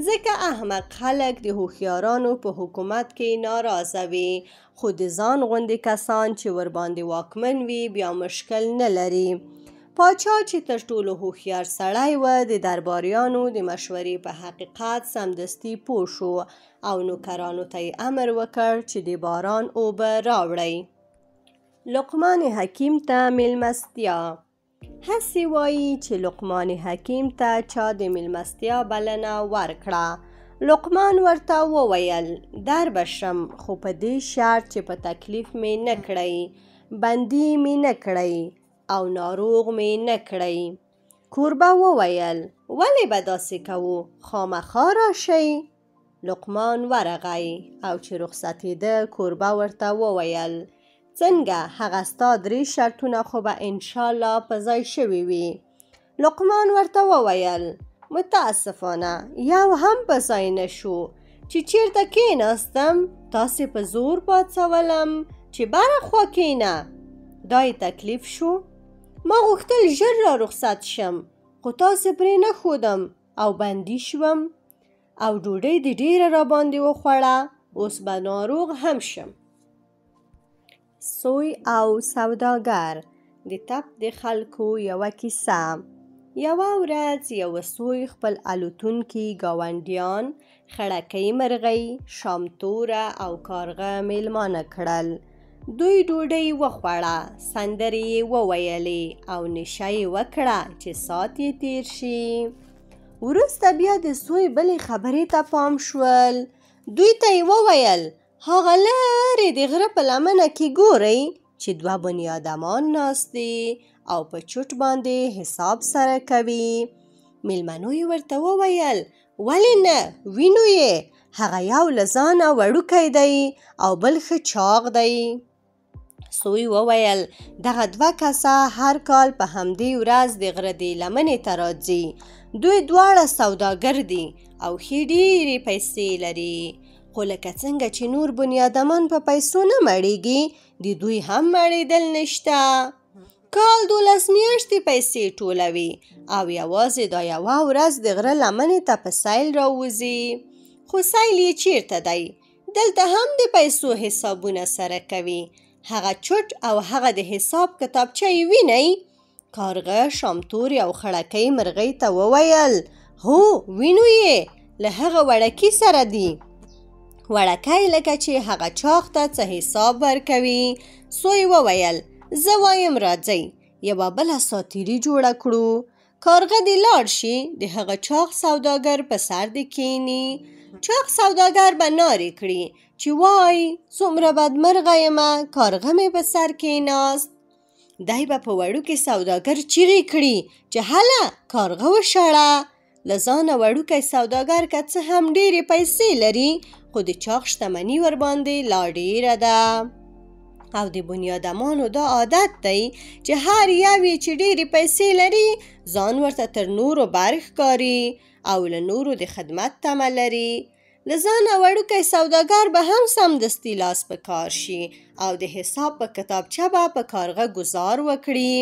ځکه احمق خلک د هوښیارانو په حکومت کې ناراضه وي، خو د ځان غوندې کسان چې ورباندې واکمن وي بیا مشکل نه لري. پاچا چې تر ټولو هوښیار سړی و د درباریانو د مشورې په حقیقت سمدستي پوه شو او نوکرانو ته یې امر وکړ چې د باران اوبه راوړئ. لقمان حکیم ته میلمستیا. هسې وایي چې لقمان حکیم ته چا د میلمستیا بلنه ورکړه. لقمان ورته وویل در بشم، خو په دې شرط چې په تکلیف مې نه کړئ، بندي مې نه کړئ او ناروغ مې نه کړئ. کوربه وویل ولې به داسې کوو؟ خامخا راشئ. لقمان ورغی او چې رخصتېده کوربه ورته وویل څنګه هغه ستا 3 شرطونه خو به انشاءالله په ځای شوي وي. لقمان ورته وویل متاسفانه یو هم په ځای نه شو. چې چیرته کېناستم تاسې په زور پاڅولم چې بره خوا کېنه. دا یې تکلیف شو؟ ما غوښتل ژر را رخصت شم خو تاسې پرې نه ښودم او بندي شوم او ډوډۍ دې ډېره را باندې وخوړه، اوس به ناروغ هم شم. سوی او سوداګر. د تپ د خلکو یوه کیسه. یوه ورځ یوه سوی خپل الوتونکي ګاونډیان خړکۍ مرغۍ، شامتوره او کارغه میلمانه کړل. دوی ډوډۍ وخوړه، سندرې یې وویلې او نشه یې وکړه چې ساعت یې تیر شي. وروسته بیا د سوی بلې خبرې ته پام شول. دوی ته یې وویل هغه لرې د غره په لمنه کې ګورئ چې 2 بنیادمان ناست دي او په چوټ باندې حساب سره کوي. میلمنو یې ورته وویل ولې نه وینو یې هغه یو له ځانه وړوکی دی او بل ښه چاغ دی. سوی وویل دغه 2 کسه هر کال په همدې ورځ د غره د لمنې ته راځي. دوی دواړه سوداګر دي او ښې ډېرې پیسې لري، خو لکه څنګه چې نور بنیادمان په پیسو نه مړېږي د دوی هم مړېدل نشته. کال 12 میاشتې پیسې ټولوي او یوازې دا یوه ورځ د غره لمنې ته په سیل راوځي. خو سیل یې چیرته دی؟ دلته هم د پیسو حسابونه سره کوي. هغه چوټ او هغه د حساب کتابچه یې وینئ؟ کارغه شامتورې او خړکۍ مرغۍ ته وویل هو وینو یې له هغه وړکي سره دی. وړکی لکه چې هغه چاغ ته څه حساب ورکوي. سوی وویل زه وایم راځئ یوه بله ساتیري جوړه کړو. کارغه دې لاړ شي د هغه چاغ سوداګر په سر دې کښېني. چاغ سوداګر به نارې کړي چې وای څومره بدمرغه یمه، کارغه مې په سر کېناست. دی به په وړوکي سوداګر چیغې کړي چې هله کارغه وشړه. له ځانه وړوکی سوداګر که څه هم ډېرې پیسې لري خو د چاغ شتمني ورباندې لا ډېره ده. او د بنیادمانو دا عادت دی چې هر یو یې چې ډېرې پیسې لري ځان ورته تر نورو بر ښکاري او له نورو د خدمت تمه لري. له ځانه وړوکی سوداګر به هم سمدستي لاس په کار شي او د حساب په کتابچه به په کارغه ګزار وکړي.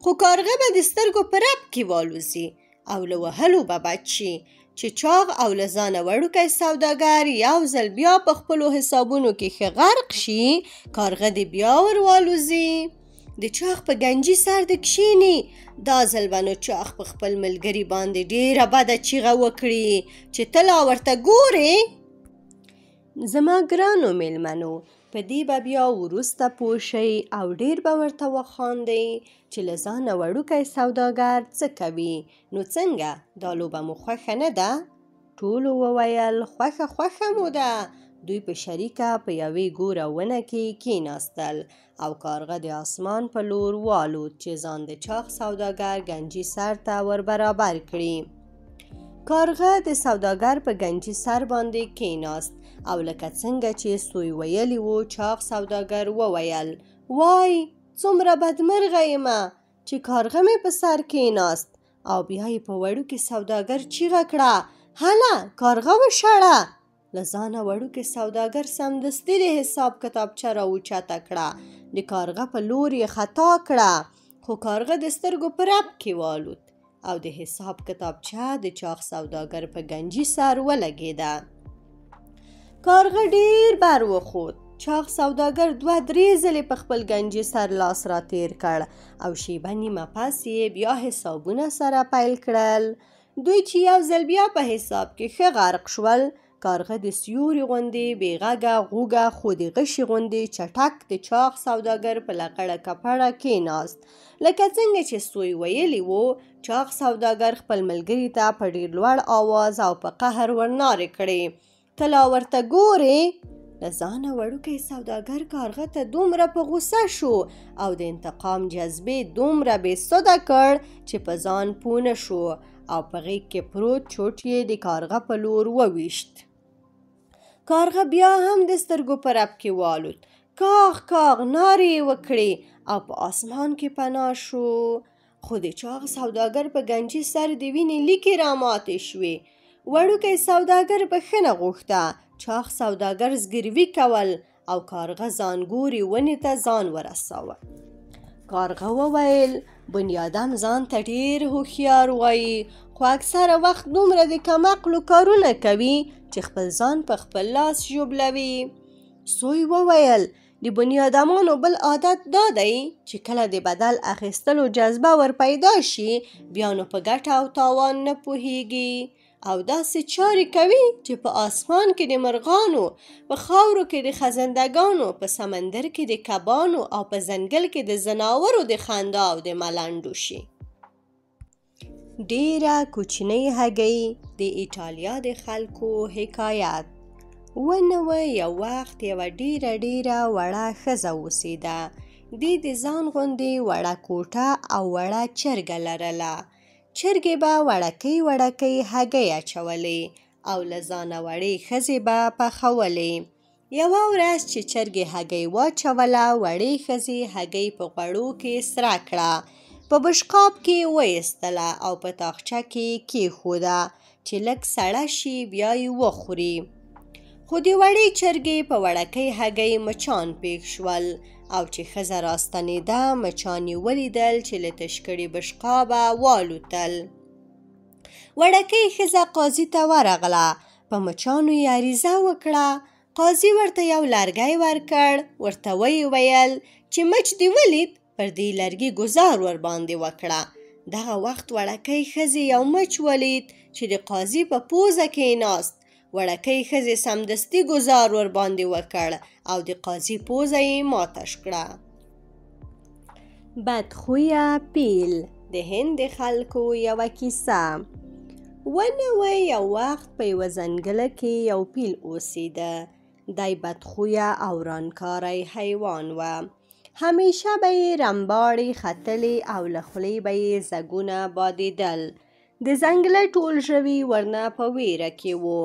خو کارغه به د سترګو په رپ کې والوزي او له وهلو به بچ شي چې چاغ او له ځانه وړوکی سوداګر یو ځل بیا په خپلو حسابونو کې ښه غرق شي. کارغه دې بیا ور والوزي. د چاغ په گنجي سر دې کښېني. دا ځل به نو چاغ په خپل ملګري باندې ډېره بده چیغه وکړي چې ته لا ورته ګورې. زما ګرانو میلمنو په دې به بیا وروسته پوه شئ او ډېر به ورته وخاندئ چې له ځانه وړوکی سوداګر څه کوي. نو څنګه دا لوبه مو خوښه نه ده؟ ټولو وویل خوښه مو ده. دوی په شریکه په یوې ګوره ونه کې کېناستل او کارغه د اسمان په لور والوت چې ځان د چاغ سوداګر گنجي سر ته ور برابر کړي. کارغه د سوداګر په گنجي سر باندې کېناست او لکه څنګه چې سوی ویلی و چاغ سوداګر وویل وای څومره بدمرغه یمه چې کارغه مې په سر کېناست. او بیا یې په وړوکي سوداګر چیغه کړه هله کارغه وشړه. له ځانه وړوکي سوداګر سمدستي د حساب کتابچه راوچته کړه. د کارغه په لور یې خطا کړه خو کارغه د سترګو په رپ کې والوت او د حساب کتابچه د چاغ سوداګر په گنجي سر ولګېده. کارغه ډېر بر وخوت. چاغ سوداګر 2-3 ځلې په خپل گنجي سر لاس را تیر کړ او شیبه نیمه پس یې بیا حسابونه سره پیل کړل. دوی چې یو ځل بیا په حساب کې ښه غرق شول، کارغه د سیوري غوندې بې غږه غوږه خو د غشي غوندې چټک د چاغ سوداګر په لغړه کپړه کېناست. لکه څنګه چې سوی ویلی و چاغ سوداګر خپل ملګري ته په ډېر لوړ آواز او په قهر ورنارې کړې ته لا ورته ګورې. له ځانه وړوکی سوداګر کارغه ته دومره په غوسه شو او د انتقام جذبې دومره بې سده کړ چې په ځان پوه نه شو او په غېږ کې پروت چوټ یې د کارغه په لور وویشت. کارغه بیا هم د سترګو په رپ کې والوت. کاغ نارې یې وکړې او په اسمان کې پناه شو. خو د چاغ سوداګر په گنجي سر د وینې لیکې راماتې شوې. وړوکی سوداګر بښنه غوښته. چاغ سوداګر زګیروي کول او کارغه ځانګوري ونې ته ځان ورساوه. کارغه وویل بنیادم ځان ته ډېر هوښیار وایي خو اکثره وخت دومره د کمعقلو کارونه کوي چې خپل ځان په خپل لاس ژوبلوي. سوی وویل د بنیادمانو بل عادت دا دی چې کله د بدل اخیستلو جذبه ور پیدا شي بیا نو په ګټه او تاوان نه پوهیږي او داسې چارې کوي چې په آسمان کې د مرغانو، په خاورو کې د خزندګانو، په سمندر کې د کبانو او په ځنګل کې د ځناورو د خندا او د ملنډو شي. ډېره کوچنۍ هګۍ د ایټالیا د خلکو حکایت. ونوه یو وخت یوه ډېره وړه ښځه اوسېده. دې د ځان غوندې وړه کوټه او وړه چرګه لرله. چرګې به وړکۍ هګۍ اچولې او له ځانه وړې ښځې به پخولې. یوه ورځ چې چرګې هګۍ واچوله، وړې ښځې هګۍ په غوړو کې سره کړه، په بشقاب کې وایستله او په تاخچه کې کېښوده چې لږ سړه شي بیا یې وخوري. خو د وړې چرګې په وړکۍ هګۍ مچان پېښ شول او چې ښځه راستنېده، مچان یې ولیدل چې له تشکړې بشقابه والوتل. وړکۍ ښځه قاضي ته ورغله، په مچانو یې عریضه وکړه. قاضي ورته یو لرګی ورکړ، ورته ویې ویل چې مچ دې ولید، پر دې لرګي ګزار ورباندې وکړه. دغه وخت وړکۍ ښځې یو مچ ولید چې د قاضي په پوزه کېناست. وړکۍ ښځې سمدستي ګزار ورباندې وکړ او د قاضي پوزه یې ماته کړه. بدخویه پیل. د هند د خلکو یوه کیسه. ونوی یو وخت په یوه ځنګله کې یو پیل اوسېده. دی بدخویه او ورانکاری حیوان و. همیشه به یې رمباړې ختلې او له خولې به یې زګونه بادېدل. د ځنګله ټول ژوي ورنه په ویره کې وو.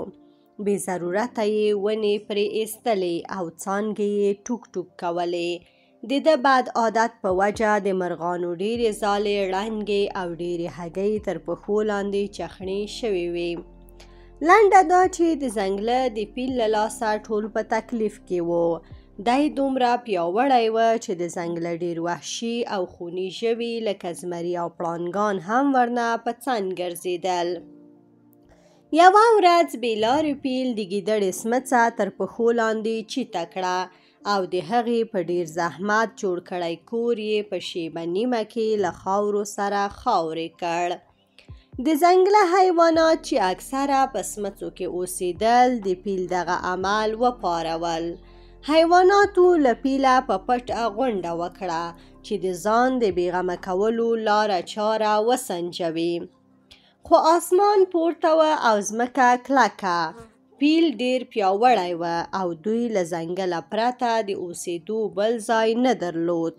بې ضرورته یې ونې پرې ایستلې او څانګې یې ټوک ټوک کولې. د ده بد عادت په وجه د مرغانو ډېرې ځالې ړنګې او ډېرې هګۍ تر پښو لاندې چخڼې شوې وې. لنډه دا چې د ځنګله د پیل له لاسه ټول په تکلیف کې وو. دی دومره پیاوړی و چې د ځنګله ډېر وحشي او خوني ژوي لکه زمري او پړانګان هم ورنه په څنګ ګرځېدل. یوه ورځ بېلارې پیل د ګیدړې سمڅه تر پښو لاندې چیته کړه او د هغې په ډېر زحمت جوړ کړی کور یې په شیبه نیمه کې له خاورو سره خاورې کړ. د ځنګله حیوانات چې اکثره په سمڅو کې اوسېدل د پیل دغه عمل وپارول. حیواناتو له پیله په پټه غونډه وکړه چې د ځان د بېغمه کولو لاره چاره وسنجوي. خو آسمان پورته و او ځمکه کلکه. پیل ډېر پیاوړی و او دوی له ځنګله پرته د اوسېدو بل ځای نه درلود.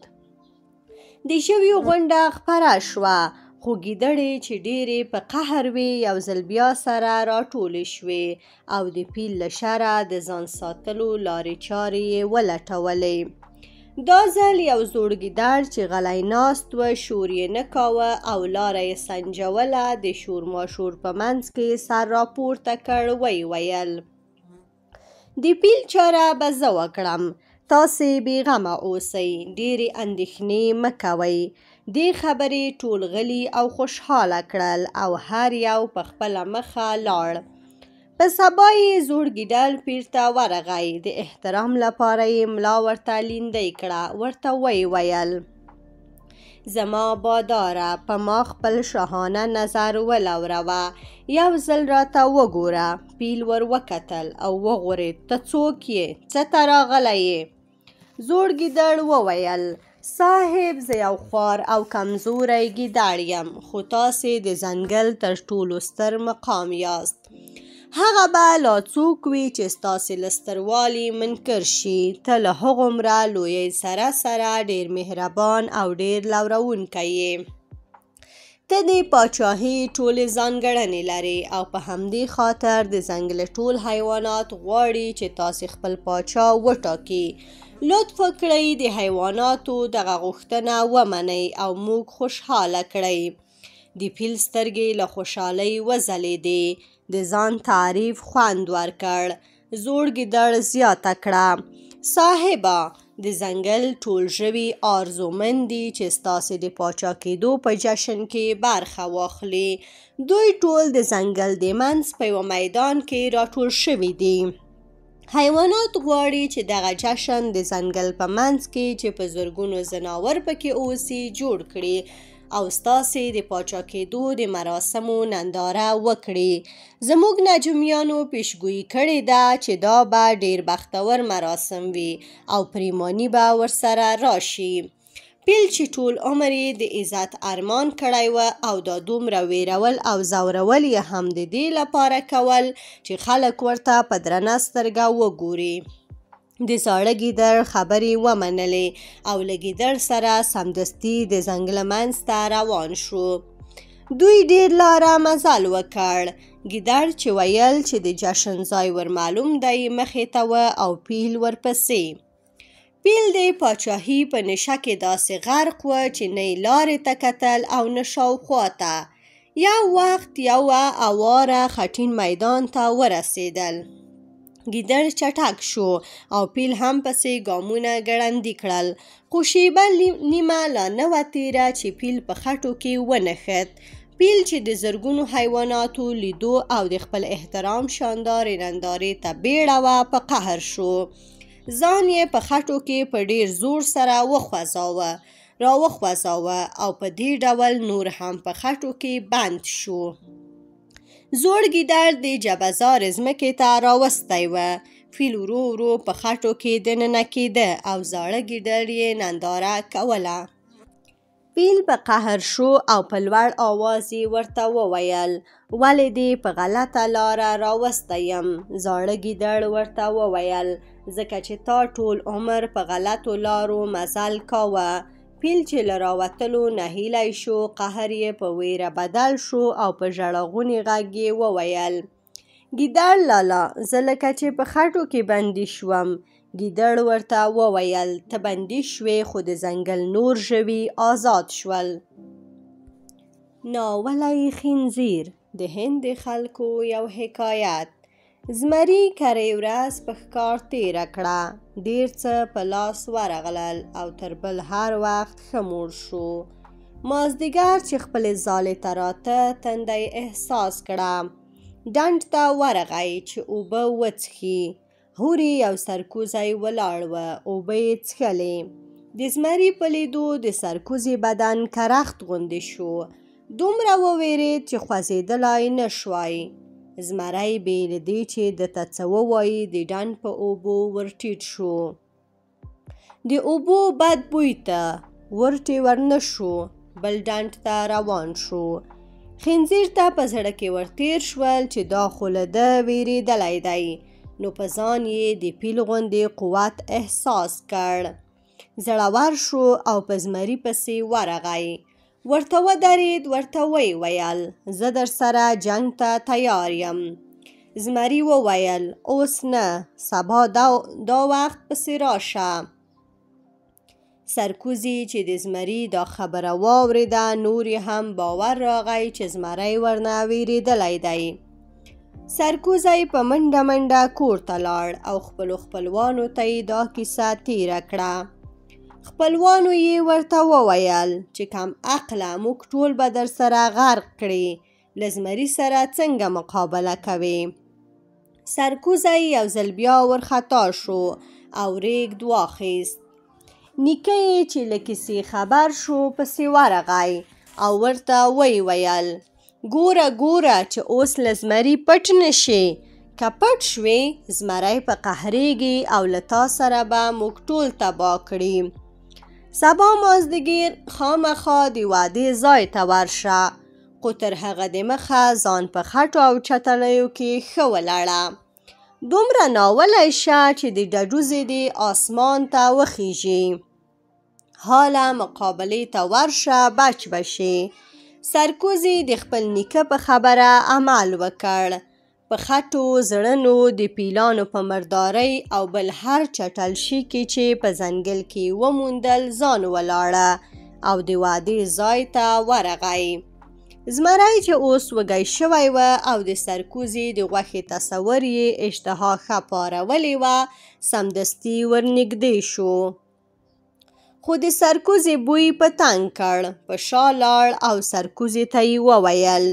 د ژویو غونډه خپره شوه، خو ګیدړې چې ډېرې په قهر وې یو ځل بیا سره راټولې شوې او د پیل له شره د ځان ساتلو لارې چارې یې ولټولې. دا ځل یو زوړ ګیدړ چې غلی ناست و شور یې نه کاوه او لاره یې سنجوله، د شور ماشور په منځ کې سر راپورته کړ. ویې ویل د پیل چاره به زه وکړم، تاسې بېغمه اوسئ، ډېرې اندېښنې مه کوئ. دې خبرې ټول غلي او خوشحاله کړل او هر یو په خپله مخه لاړ. په سبا یې زوړ ګیدړ پیر ته ورغی. د احترام لپاره یې ملا ورته لیندۍ کړه. ورته ویې ویل زما باداره، په ما خپل شاهانه نظر ولوروه، یو ځل راته وګوره. پیل ور وکتل او وغورېد. ته څوک یې؟ څه ته راغلی یې؟ زوړ ګیدړ وویل صاحب، زه یو خوار او کمزوری ګیدړ یم، خو تاسې د ځنګل تر ټولو ستر مقام یاست. هغه به لا څوک وي چې ستاسې له ستروالي منکر شي. ته له هغومره لویۍ سره ډېر مهربان او ډېر لورونکی یې. ته د پاچاهۍ ټولې ځانګړنې لرې او په همدې خاطر د ځنګل ټول حیوانات غواړي چې تاسې خپل پاچا وټاکي. لطف وکړئ د حیواناتو دغه غوښتنه ومنئ او موږ خوشحاله کړئ. د پیل سترګې له خوشحالۍ وځلېدې. د ځان تعریف خوند ورکړ. زوړ ګیدړ زیاته کړه صاحبه، د ځنګل ټول ژوي آرزومند دي چې ستاسې د پاچا کېدو په جشن کې برخه واخلي. دوی ټول د ځنګل د منځ په یوه میدان کې راټول شوي دي. حیوانات غواړي چې دغه جشن د ځنګل په منځ کې چې په زرګونو ځناور پکې اوسي جوړ کړي او ستاسې د پاچا کېدو د مراسمو ننداره وکړي. زموږ نجومیانو پیشګویي کړې ده چې دا به ډېر بختور مراسم وي او پریماني به ورسره راشي. پیل چې ټول عمر یې د عزت ارمان کړی و او دا دومره ویرول او ځورول یې هم د دې لپاره کول چې خلک ورته په درنه سترګه وګوري. د زاړه ګیدړ خبرې ومنلې او له ګیدړ سره سمدستي د ځنګله منځ ته روان شو. دوی ډیر لاره مزل وکړ. ګیدړ چې ویل چې د جشن ځای ور معلوم دی مخې ته و او پیل ورپسې. پیل د پاچاهي په نشه کې داسې غرق و چې نه یې لارې ته کتل او نه شاوخوا ته. یو وخت یوه اواره خټین میدان ته ورسېدل. ګیدړ چټک شو او پیل هم پسې ګامونه ګړندي کړل، خو شیبه نیمه لا نه وه تېره چې پیل په خټو کې ونښت. پیل چې د زرګونو حیواناتو لیدو او د خپل احترام شاندارې نندارې ته بیړه وه په قهر شو. ځان یې په خټو کې په ډیر زور سره راوخوځاوه او په دې ډول نور هم په خټو کې بند شو. زوړ ګیدړ د جبهزار ځمکې ته راوستی و. فیل ورو ورو په خټو کې دننه کېده او زاړه ګیدړ یې ننداره کوله. فیل په قهر شو او په لوړ آواز یې ورته وویل، ولې دې په غلطه لاره راوستی یم؟ زاړه ګیدړ ورته وویل، ځکه چې تا ټول عمر په غلطو لارو مزل کاوه. پیل چې له راوتلو نهیلی شو، قهر یې په ویره بدل شو او په ژړغوني غږ یې وویل، ګیدړ لالا، زه لکه چې په خټو کې بندي شوم. ګیدړ ورته وویل، ته بندي شوې خو د ځنګل نور ژوي آزاد شول. ناولی خنزیر د هند د خلکو یو حکایت. زمري کرۍ ورځ په ښکار تېره کړه. ډېر څه په لاس ورغلل او تر بل هر وخت ښه موړ شو. مازدیګر چې خپلې ځالې ته راته تنده احساس کړه. ډنډ ته ورغی چې اوبه وڅښي. هورې یو سرکوزی ولاړ و، اوبه یې څښلې. د زمري په لیدو د سرکوزي بدن کرخت غوندې شو. دومره وویرېد چې خوځېدلی نه شوای. زمری بې له دې چې دته څه ووایي د ډنډ په اوبو ورټیټ شو. د اوبو بد بوی ته ورټې ورنه شو، بل ډنډ ته روان شو. خنزیر ته په زړه کې ورتېر شول چې دا خو له ده وېرېدلی دی، نو په ځان یې د پیل غوندې قوت احساس کړ. زړور شو او په زمري پسې ورغی. ورته ودرېد، ورته ویې ویل، زه در سره جنګ ته تیار یم. زمري وویل، اوس نه، سبا دا وخت پسې راشه. سرکوزي چې د زمري دا خبره واورېده، نور یې هم باور راغی چې زمری ورنه وېرېدلی دی. سرکوزی په منډه منډه کور ته لاړ او خپلو خپلوانو ته یې دا کیسه تېره کړه. خپلوانو یې ورته وویل چې کم عقله، موږ ټول به در سره غرق کړي، له زمري سره څنګه مقابله کوې؟ سرکوزی یو ځل بیا ورخطا شو او ریګ واخیست. نیکه یې چې له کیسې خبر شو پسې ورغی او ورته ویې ویل، ګوره ګوره چې اوس له زمري پټ نه شې. که پټ شوې زمری په قهرېږي او له تا سره به موږ ټول تباه کړي. سبا مازدیګر خامخا د وعدې ځای ته ورشه، خو تر هغه دمخه ځان په خټو او چټلیو کې ښه ولړه. دومره ناولی شه چې د ډډوزې دې آسمان ته وخیژي. حاله مقابلې ته ورشه، بچ بشې. سرکوزي د خپل نیکه په خبره عمل وکړ. په خټو، زړنو، د پیلانو په مردارۍ او بل هر چټل شي کې چې په ځنګل کې وموندل ځان ولاړه او د وعدې ځای ته ورغی. زمری چې اوس وږی شوی و او د سرکوزي د غوښې تصور یې اشتها ښه پارولې وه، سمدستي ورنږدې شو. خو د سرکوزي بوی په تنګ کړ. په شا لاړ او سرکوزي ته یې وویل،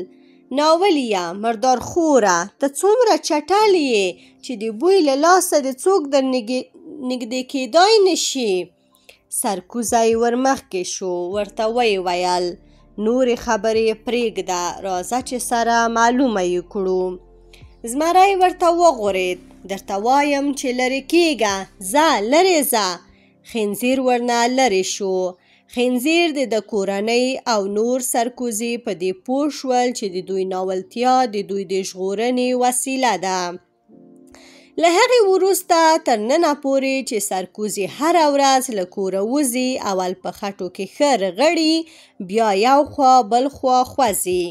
ناوليه مردار خوره، ته څومره چټل یې چې د بوی له لاسه د څوک در نږدې کېدای نه شي. سرکوزی ورمخکې شو، ورته ویې ویل، نورې خبرې پرېږده، راځه چې سره معلومه یې کړو. زمری ورته وغورېد، درته وایم چې لرې کېږه، ځه لرې ځه. خنزیر ورنه لرې شو. خنزیر د کورنۍ او نور سرکوزي په دې پوه شول چې د دوی ناولتیا د دوی د ژغورنې وسیله ده. له هغې وروسته تر ننه پورې چې سرکوزي هره ورځ له کوره وځي اول په خټو کې ښه رغړي بیا یو خوا بل خوا خوځي.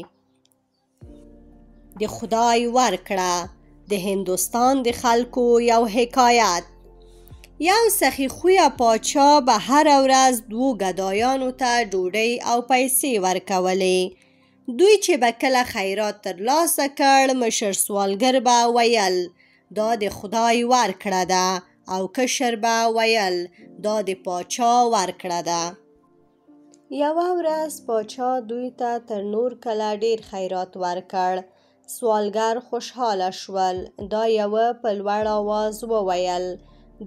د خدای ورکړه د هندوستان د خلکو یو حکایت. یو سخي خویه پاچا به هره ورځ 2 ګدایانو ته ډوډۍ او پیسې ورکولې. دوی چې به کله خیرات ترلاسه کړ مشر سوالګر به ویل دا د خدای ورکړه ده او کشر به ویل دا د پاچا ورکړه ده. یوه ورځ پاچا دوی ته تر نور کله ډیر خیرات ورکړ. سوالګر خوشحاله شول. دا یوه په لوړ آواز وویل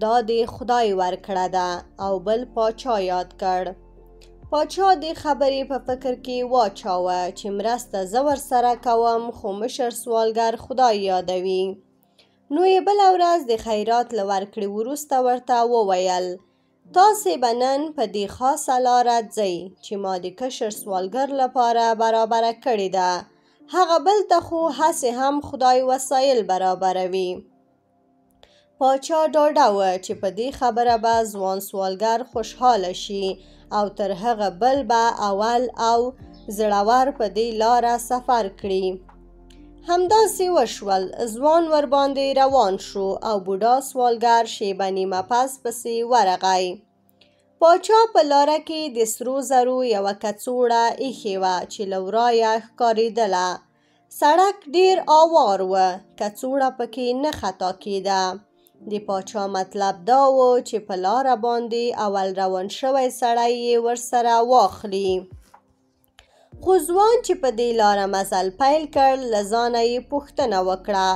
دا د خدای ورکړه ده او بل پاچا یاد کړ. پاچا د خبرې په فکر کې واچاوه چې مرسته زه ورسره کوم خو مشر سوالګر خدای یادوي. نو یې بله ورځ د خیرات له ورکړې وروسته ورته وویل تاسې به نن په دې خاصه لاره ځئ چې ما د کشر سوالګر لپاره برابره کړې ده. هغه بل ته خو هسې هم خدای وسایل برابروي. پاچا ډاډه و چې په دې خبره به ځوان سوالګر خوشحاله شي او تر هغه بل به اول او زړور په دې لاره سفر کړي. همداسې وشول. ځوان ورباندې روان شو او بوډا سوالګر شیبه نیمه پس پسې ورغی. پاچا په لاره کې د سرو زرو یوه کڅوړه ایښې وه چې له ورایه ښکارېدله. سړک ډیر اوار و. کڅوړه پکې نه خطا کېده. د پاچا مطلب دا و چې په لاره باندې اول روان شوی سړی یې ورسره واخلي. خو ځوان چې په دې لاره مزل پیل کړ له ځانه یې پوښتنه وکړه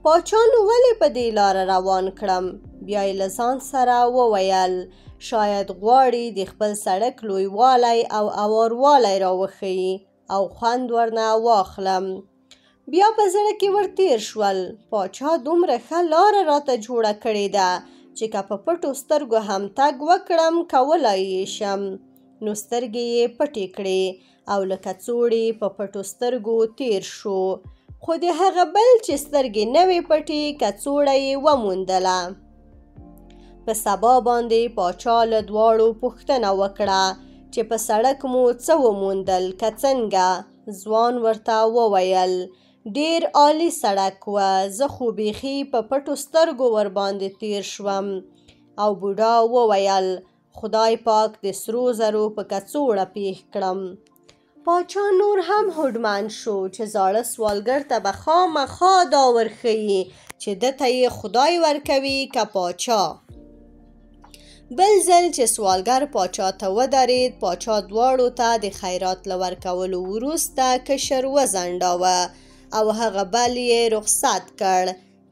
پاچا نو ولې په دې لاره روان کړم؟ بیا یې له ځان سره وویل شاید غواړي د خپل سړک لویوالی او اواروالی راوښیي او خوند ورنه واخلم. بیا په زړه کې ورتیر شول پاچا دومره ښه لاره راته جوړه کړې ده چې که په پټو سترګو هم تګ وکړم کولی یې شم. نو سترګې یې پټې کړې او له کڅوړې په پټو سترګو تیر شو. خو د هغه بل چې سترګې نه وې پټې کڅوړه یې وموندله. په سبا باندې پاچا له دواړو پوښتنه وکړه چې په سړک مو څه وموندل که څنګه؟ ځوان ورته وویل ډیر عالی سړک و. زه خو بیخي په پټو سترګو ورباندې تیر شوم. او بوډا وویل خدای پاک د سرو زرو په کڅوړه پیښ کړم. پاچا نور هم هوډمن شو چې زاړه سوالګر ته به خامخا دا ورښیي چې ده ته یې خدای ورکوي که پاچا. بل ځل چې سوالګر پاچا ته ودرېد پاچا دواړو ته د خیرات له ورکولو وروسته کشر وځنډاوه او هغه بل یې رخصت کړ.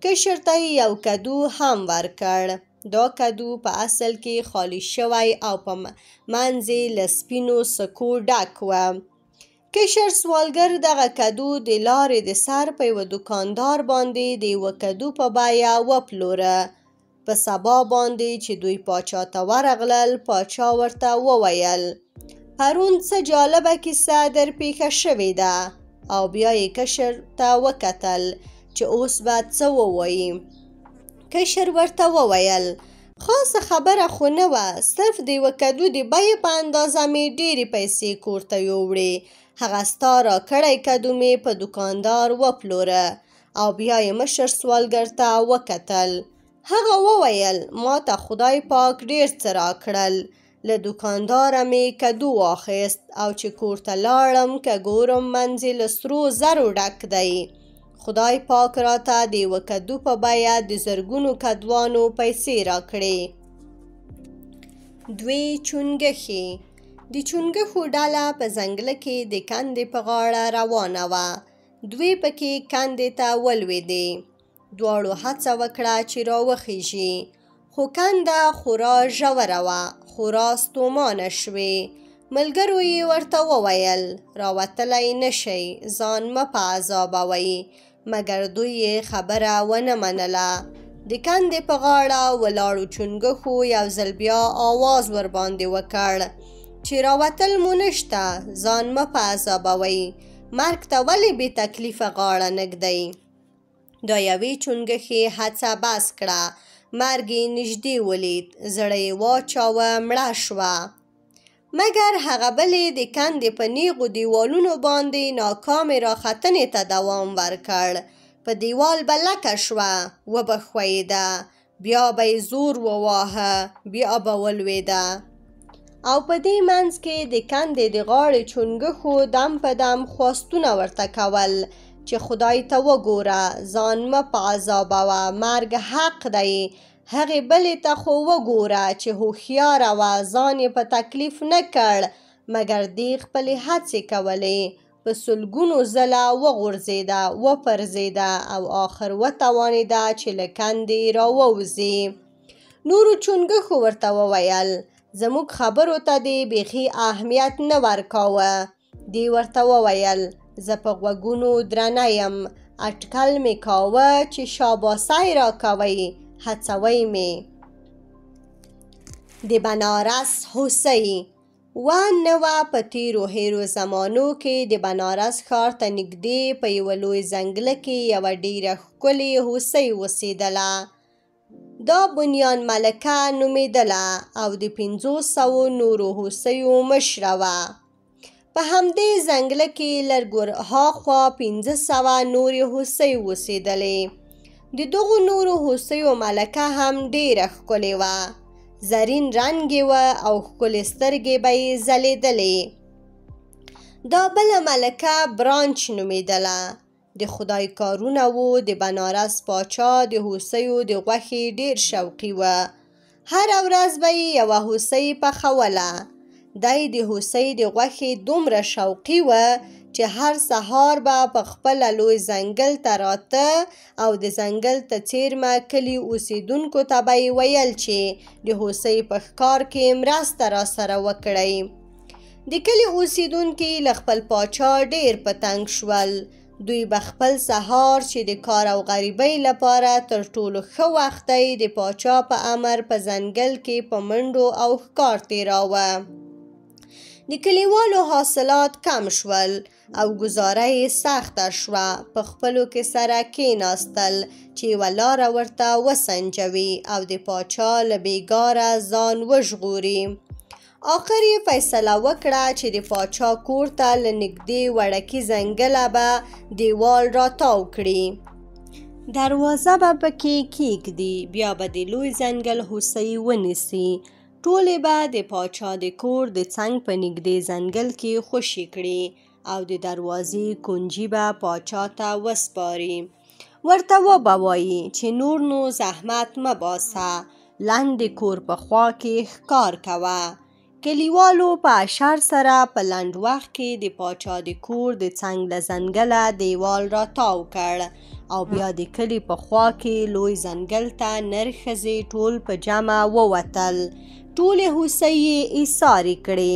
کشر ته یو کدو هم ورکړ. دا کدو په اصل کې خالی شوی او په منځ یې له سپینو سکو ډک و. کشر سوالګر دغه کدو د لارې د سر په یوه دوکاندار باندې د یوه کدو په بیه وپلوره. په سبا باندې چې دوی پاچا ته ورغلل پاچا ورته وویل پرون څه جالبه کیسه در پیښه شوې ده. او بیا یې کشر ته وکتل چې اوس به څه ووایي. کشر ورته وویل خاصه خبره خو نه وه صرف د یوه کدو د بیې په اندازه مې ډېرې پیسې کور ته یوړې. هغه ستا راکړی کدو مې په دوکاندار وپلوره. او بیا یې مشر سوالګر ته وکتل. هغه وویل ما ته خدای پاک ډېر څه راکړل. له دوکانداره مې کدو واخیست او چې کور ته لاړم که ګورم منځ یې له سرو زرو ډک دی. خدای پاک راته د یوه کدو په بیه د زرګونو کدوانو پیسې راکړې. دوی چونګښې. د چونګښو ډله په ځنګله کې د کندې په غاړه روانه وه. دوی پکې کندې ته ولوېدې. دواړو هڅه وکړه چې راوخیژي. خو کنده خورا ژوره وه. خورا ستومانه شوې. ملګرو یې ورته وویل راوتلی نه شئ ځان مه په عذابوئ. مګر دوی یې خبره ونه منله. د کندې په غاړه ولاړو چونګښو یو ځل بیا آواز ورباندې وکړ چې راوتل مو نشته ځان مه په عذابوئ. مرګ ته ولې بې تکلیفه غاړه نږدئ؟ دا یوې چونګښې هڅه بس کړه، مرګ یې نږدې ولید، زړه یې واچاوه، مړه شوه. مګر هغه بلې د کندې په نیغو دیوالونو باندې ناکامې راختنې ته دوام ورکړ. په دیوال به لکه شوه، وبه ښویېده، بیا به یې زور وواهه، بیا به ولوېده. او په دې منځ کې د کندې د غاړې چونګښو دم په دم خواستونه ورته کول چې خدای ته وګوره، ځان مه په عذابوه، مرګ حق دی. هغې بلې ته خو وګوره چې هوښیاره وه، ځان یې په تکلیف نه کړ، مګر دې خپلې هڅې کولې. په سلګونو ځله وغورځېده، وپرځېده او آخر وتوانېده چې له کندې راووځي. نورو چونګښو ورته وویل زموږ خبرو ته دې بیخي اهمیت نه ورکاوه. دې ورته وویل زه په غوږونو درنه یم، اټکل مې کاوه چې شاباسي راکوئ، هڅوئ مې. د بنارس هوسۍ نه وه په تېرو هېرو زمانو کې د بنارس ښار ته نږدې په یوه لوی ځنګله کې یوه ډېره ښکلې هوسۍ اوسېدله. دا بنیان ملکه نومېدله او د 500 نورو هوسیو مشره وه. په همدې ځنګله کې لږ هاخوا 500 نورې هوسۍ اوسېدلې. د دغو نورو هوسیو ملکه هم ډېره ښکلې وه، زرین رنګ یې وه او ښکلې سترګې به یې ځلېدلې. دا بله ملکه برانچ نومېدله. د خدای کارونه وو. د بنارس پاچا د هوسیو د غوښې ډېر شوقي وه. هره ورځ به یې یوه هوسۍ پخوله. دی د هوسۍ د غوښې دومره شوقي وه چې هر سهار به په خپله لوی ځنګل ته راته او د ځنګل ته څیرمه کلي اوسېدونکو ته به یې ویل چې د هوسۍ په ښکار کې مرسته راسره وکړئ. د کلي اوسېدونکي له خپل پاچا ډېر په تنګ شول. دوی به خپل سهار چې د کار او غریبۍ لپاره تر ټولو ښه وخت دی د پاچا په امر په ځنګل کې په منډو او ښکار تېراوه. د کلیوالو حاصلات کم شول او ګزاره یې سخته شوه. په خپلو کې سره کېناستل چې یوه لاره ورته وسنجوي او د پاچا له بېګاره ځان وژغوري. آخر یې فیصله وکړه چې د پاچا کور ته له نږدې وړکي ځنګله به دیوال راتاو کړي. دروازه به پکې کېږدي، بیا به د لوی ځنګل هوسۍ ونیسي. ټولې به د پاچا د کور د څنګ په نږدې ځنګل کې خوشي کړي او د دروازې کونجي به پاچا ته وسپاري. ورته وبه وایي چې نور نو زحمت مه باسه، لنډ د کور په خوا کې ښکار کوه. کلیوالو په اشر سره په لنډ وخت کې د پاچا د کور د څنګ له ځنګله دیوال راتاو کړ او بیا د کلي په خوا کې لوی ځنګل ته نر ښځې ټول په جمع ووتل. ټولې هوسۍ یې ایسارې کړې.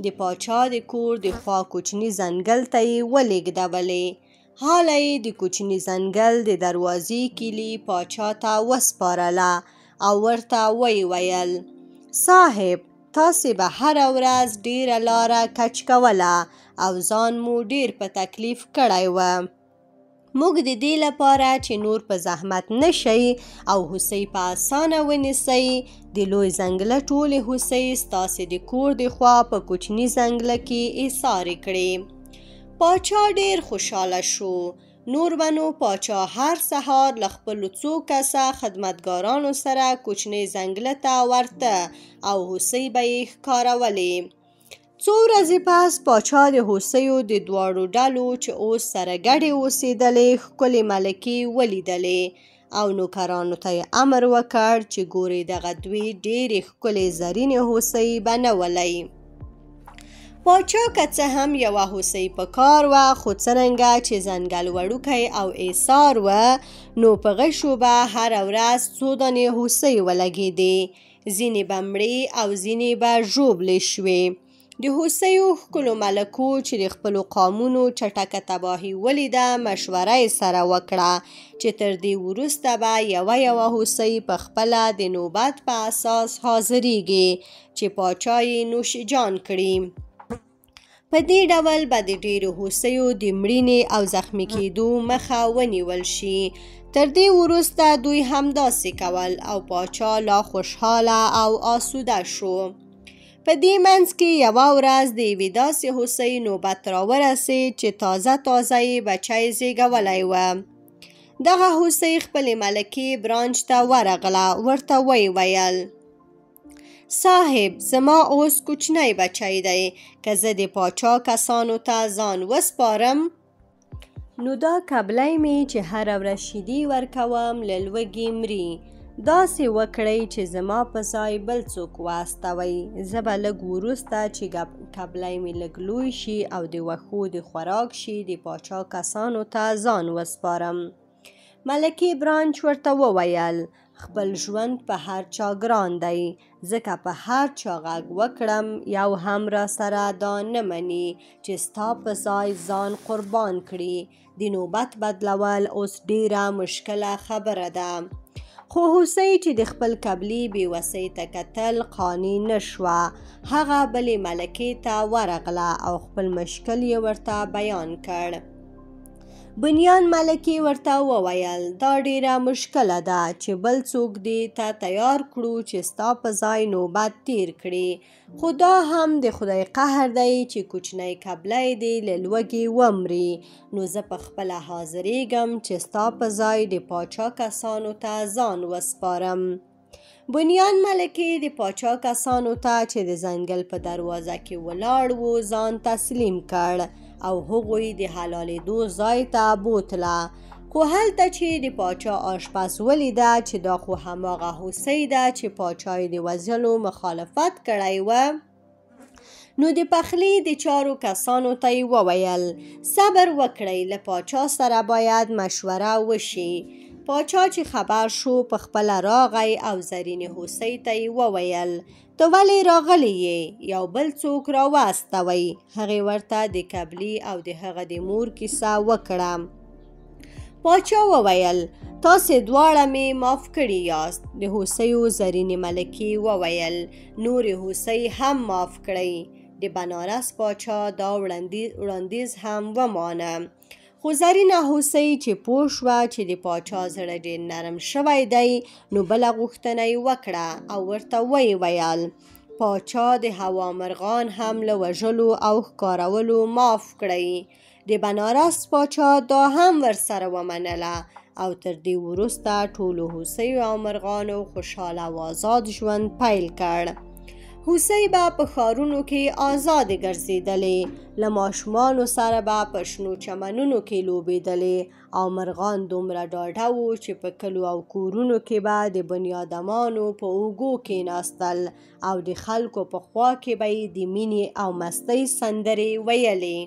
د پاچا د کور د خوا کوچني ځنګل ته یې ولېږدولې. حاله یې د کوچني ځنګل د دروازې کیلي پاچا ته وسپارله او ورته ویې ویل صاحب تاسې به هره ورځ ډېره لاره کچ کوله او ځان مو ډېر په تکلیف کړی و. موږ د دې لپاره چې نور په زحمت نشئ او هوسۍ په اسانه ونیسئ د لوی ځنګله ټولې هوسۍ ستاسې د کور د خوا په کوچني ځنګله کې ایسارې کړې. پاچا ډېر خوشحاله شو. نور به نو پاچا هر سهار له خپلو څو کسه خدمتګارانو سره کوچني ځنګله ته ورته او هوسۍ به یې ښکارولې. څو ورځې پس پاچا د هوسیو د دواړو ډلو چې اوس سره ګډې اوسېدلې ښکلې ملکې ولیدلې او نوکرانو ته یې امر وکړ چې ګورې دغه دوې ډېرې ښکلې زرینې هوسۍ به نه ولئ. پاچا که څه هم یوه هوسۍ په کار وه، خو څرنګه چې ځنګل وړوکی او ایسار وه نو په غشو به هره ورځ څو دانې هوسۍ ولګېدې. ځینې به مړې او ځینې به ژوبلې شوې. د هوسیو ښکلو ملکو چې د خپلو قامونو چټکه تباهي ولیده مشوره یې سره وکړه چې تر دې وروسته به یوه هوسۍ په خپله د نوبت په اساس حاضریږي چې پاچا یې نوش جان کړي. په دې ډول به د ډېرو هوسیو د مړینې او زخمي کېدو مخه ونیول شي. تر دې وروسته دوی همداسې کول او پاچا لا خوشحاله او آسوده شو. په دې منځ کې یوه ورځ د یوې داسې هوسۍ نوبت راورسېد چې تازه یې بچی زېږولی و. دغه هوسۍ خپلې ملکې برانچ ته ورغله. ورته ویې ویل: صاحب، زما اوس کوچنی بچی دی، که زه د پاچا کسانو ته ځان وسپارم نو دا کبلی مې چې هره ورځ شیدې ورکوم له لوږې مري. داسې وکړئ چې زما په ځای بل څوک واستوئ. زه به لږ وروسته چې کبلی مې لږ لوی شي او د وښو د خوراک شي د پاچا کسانو ته ځان وسپارم. ملکې برانچ ورته وویل: خپل ژوند په هر چا ګران دی، ځکه په هر چا غږ وکړم یو هم را سره دا نه مني چې ستا په ځای ځان قربان کړي. د نوبت بدلول اوس ډیره مشکله خبره ده. خو هوسۍ چې د خپل کبلي بېوسۍ ته کتل قانع نه شوه. هغه بلې ملکې ته ورغله او خپل مشکل یې ورته بیان کړ. بنیان ملکې ورته وویل: دا ډیره مشکله ده چې بل څوک دې ته تیار کړو چې ستا په ځای نوبت تیر کړي. خو دا هم د خدای قهر دی چې کوچنی کبلی دې له لوږې ومري. نو زه په خپله حاضرېږم چې ستا په ځای د پاچا کسانو ته ځان وسپارم. بنیان ملکې د پاچا کسانو ته چې د ځنګل په دروازه کې ولاړ وو ځان تسلیم کړ او هغوی د حلالېدو ځای ته بوتله. خو هلته چې د پاچا آشپز ولیده چې دا خو هماغه هوسۍ ده چې پاچا یې د وژلو مخالفت کړی و، نو د پخلي د چارو کسانو ته یې وویل: صبر وکړئ، له پاچا سره باید مشوره وشي. پاچا چې خبر شو په خپله راغی او زرینې هوسۍ ته یې وویل: ته ولې راغلی یې؟ یو بل څوک راواستوئ. هغې ورته د کبلي او د هغه د مور کیسه وکړه. پاچا وویل: تاسې دواړه مې معاف کړي یاست. د هوسیو زرینې ملکې وویل: نورې هوسۍ هم معاف کړئ. د بنارس پاچا دا وړاندیز هم ومانه. خو زرینه هوسۍ چې پوه شوه چې د پاچا زړه ډېر نرم شوی دی، نو بله غوښتنه یې وکړه او ورته ویې ویل: پاچا د هوا مرغان هم له وژلو او ښکارولو معاف کړئ. د بنارس پاچا دا هم ورسره ومنله او تر دې وروسته ټولو هوسیو او مرغانو خوشحاله او آزاد ژوند پیل کړ. هوسۍ به په ښارونو کې آزادې ګرځېدلې، له ماشومانو سره به په شنو چمنونو کې لوبېدلې او مرغان دومره ډاډه وو چې په کلو او کورونو کې به د بنیادمانو په اوږو کېناستل او د خلکو په خوا کې به یې د مینې او مستۍ سندرې ویلې.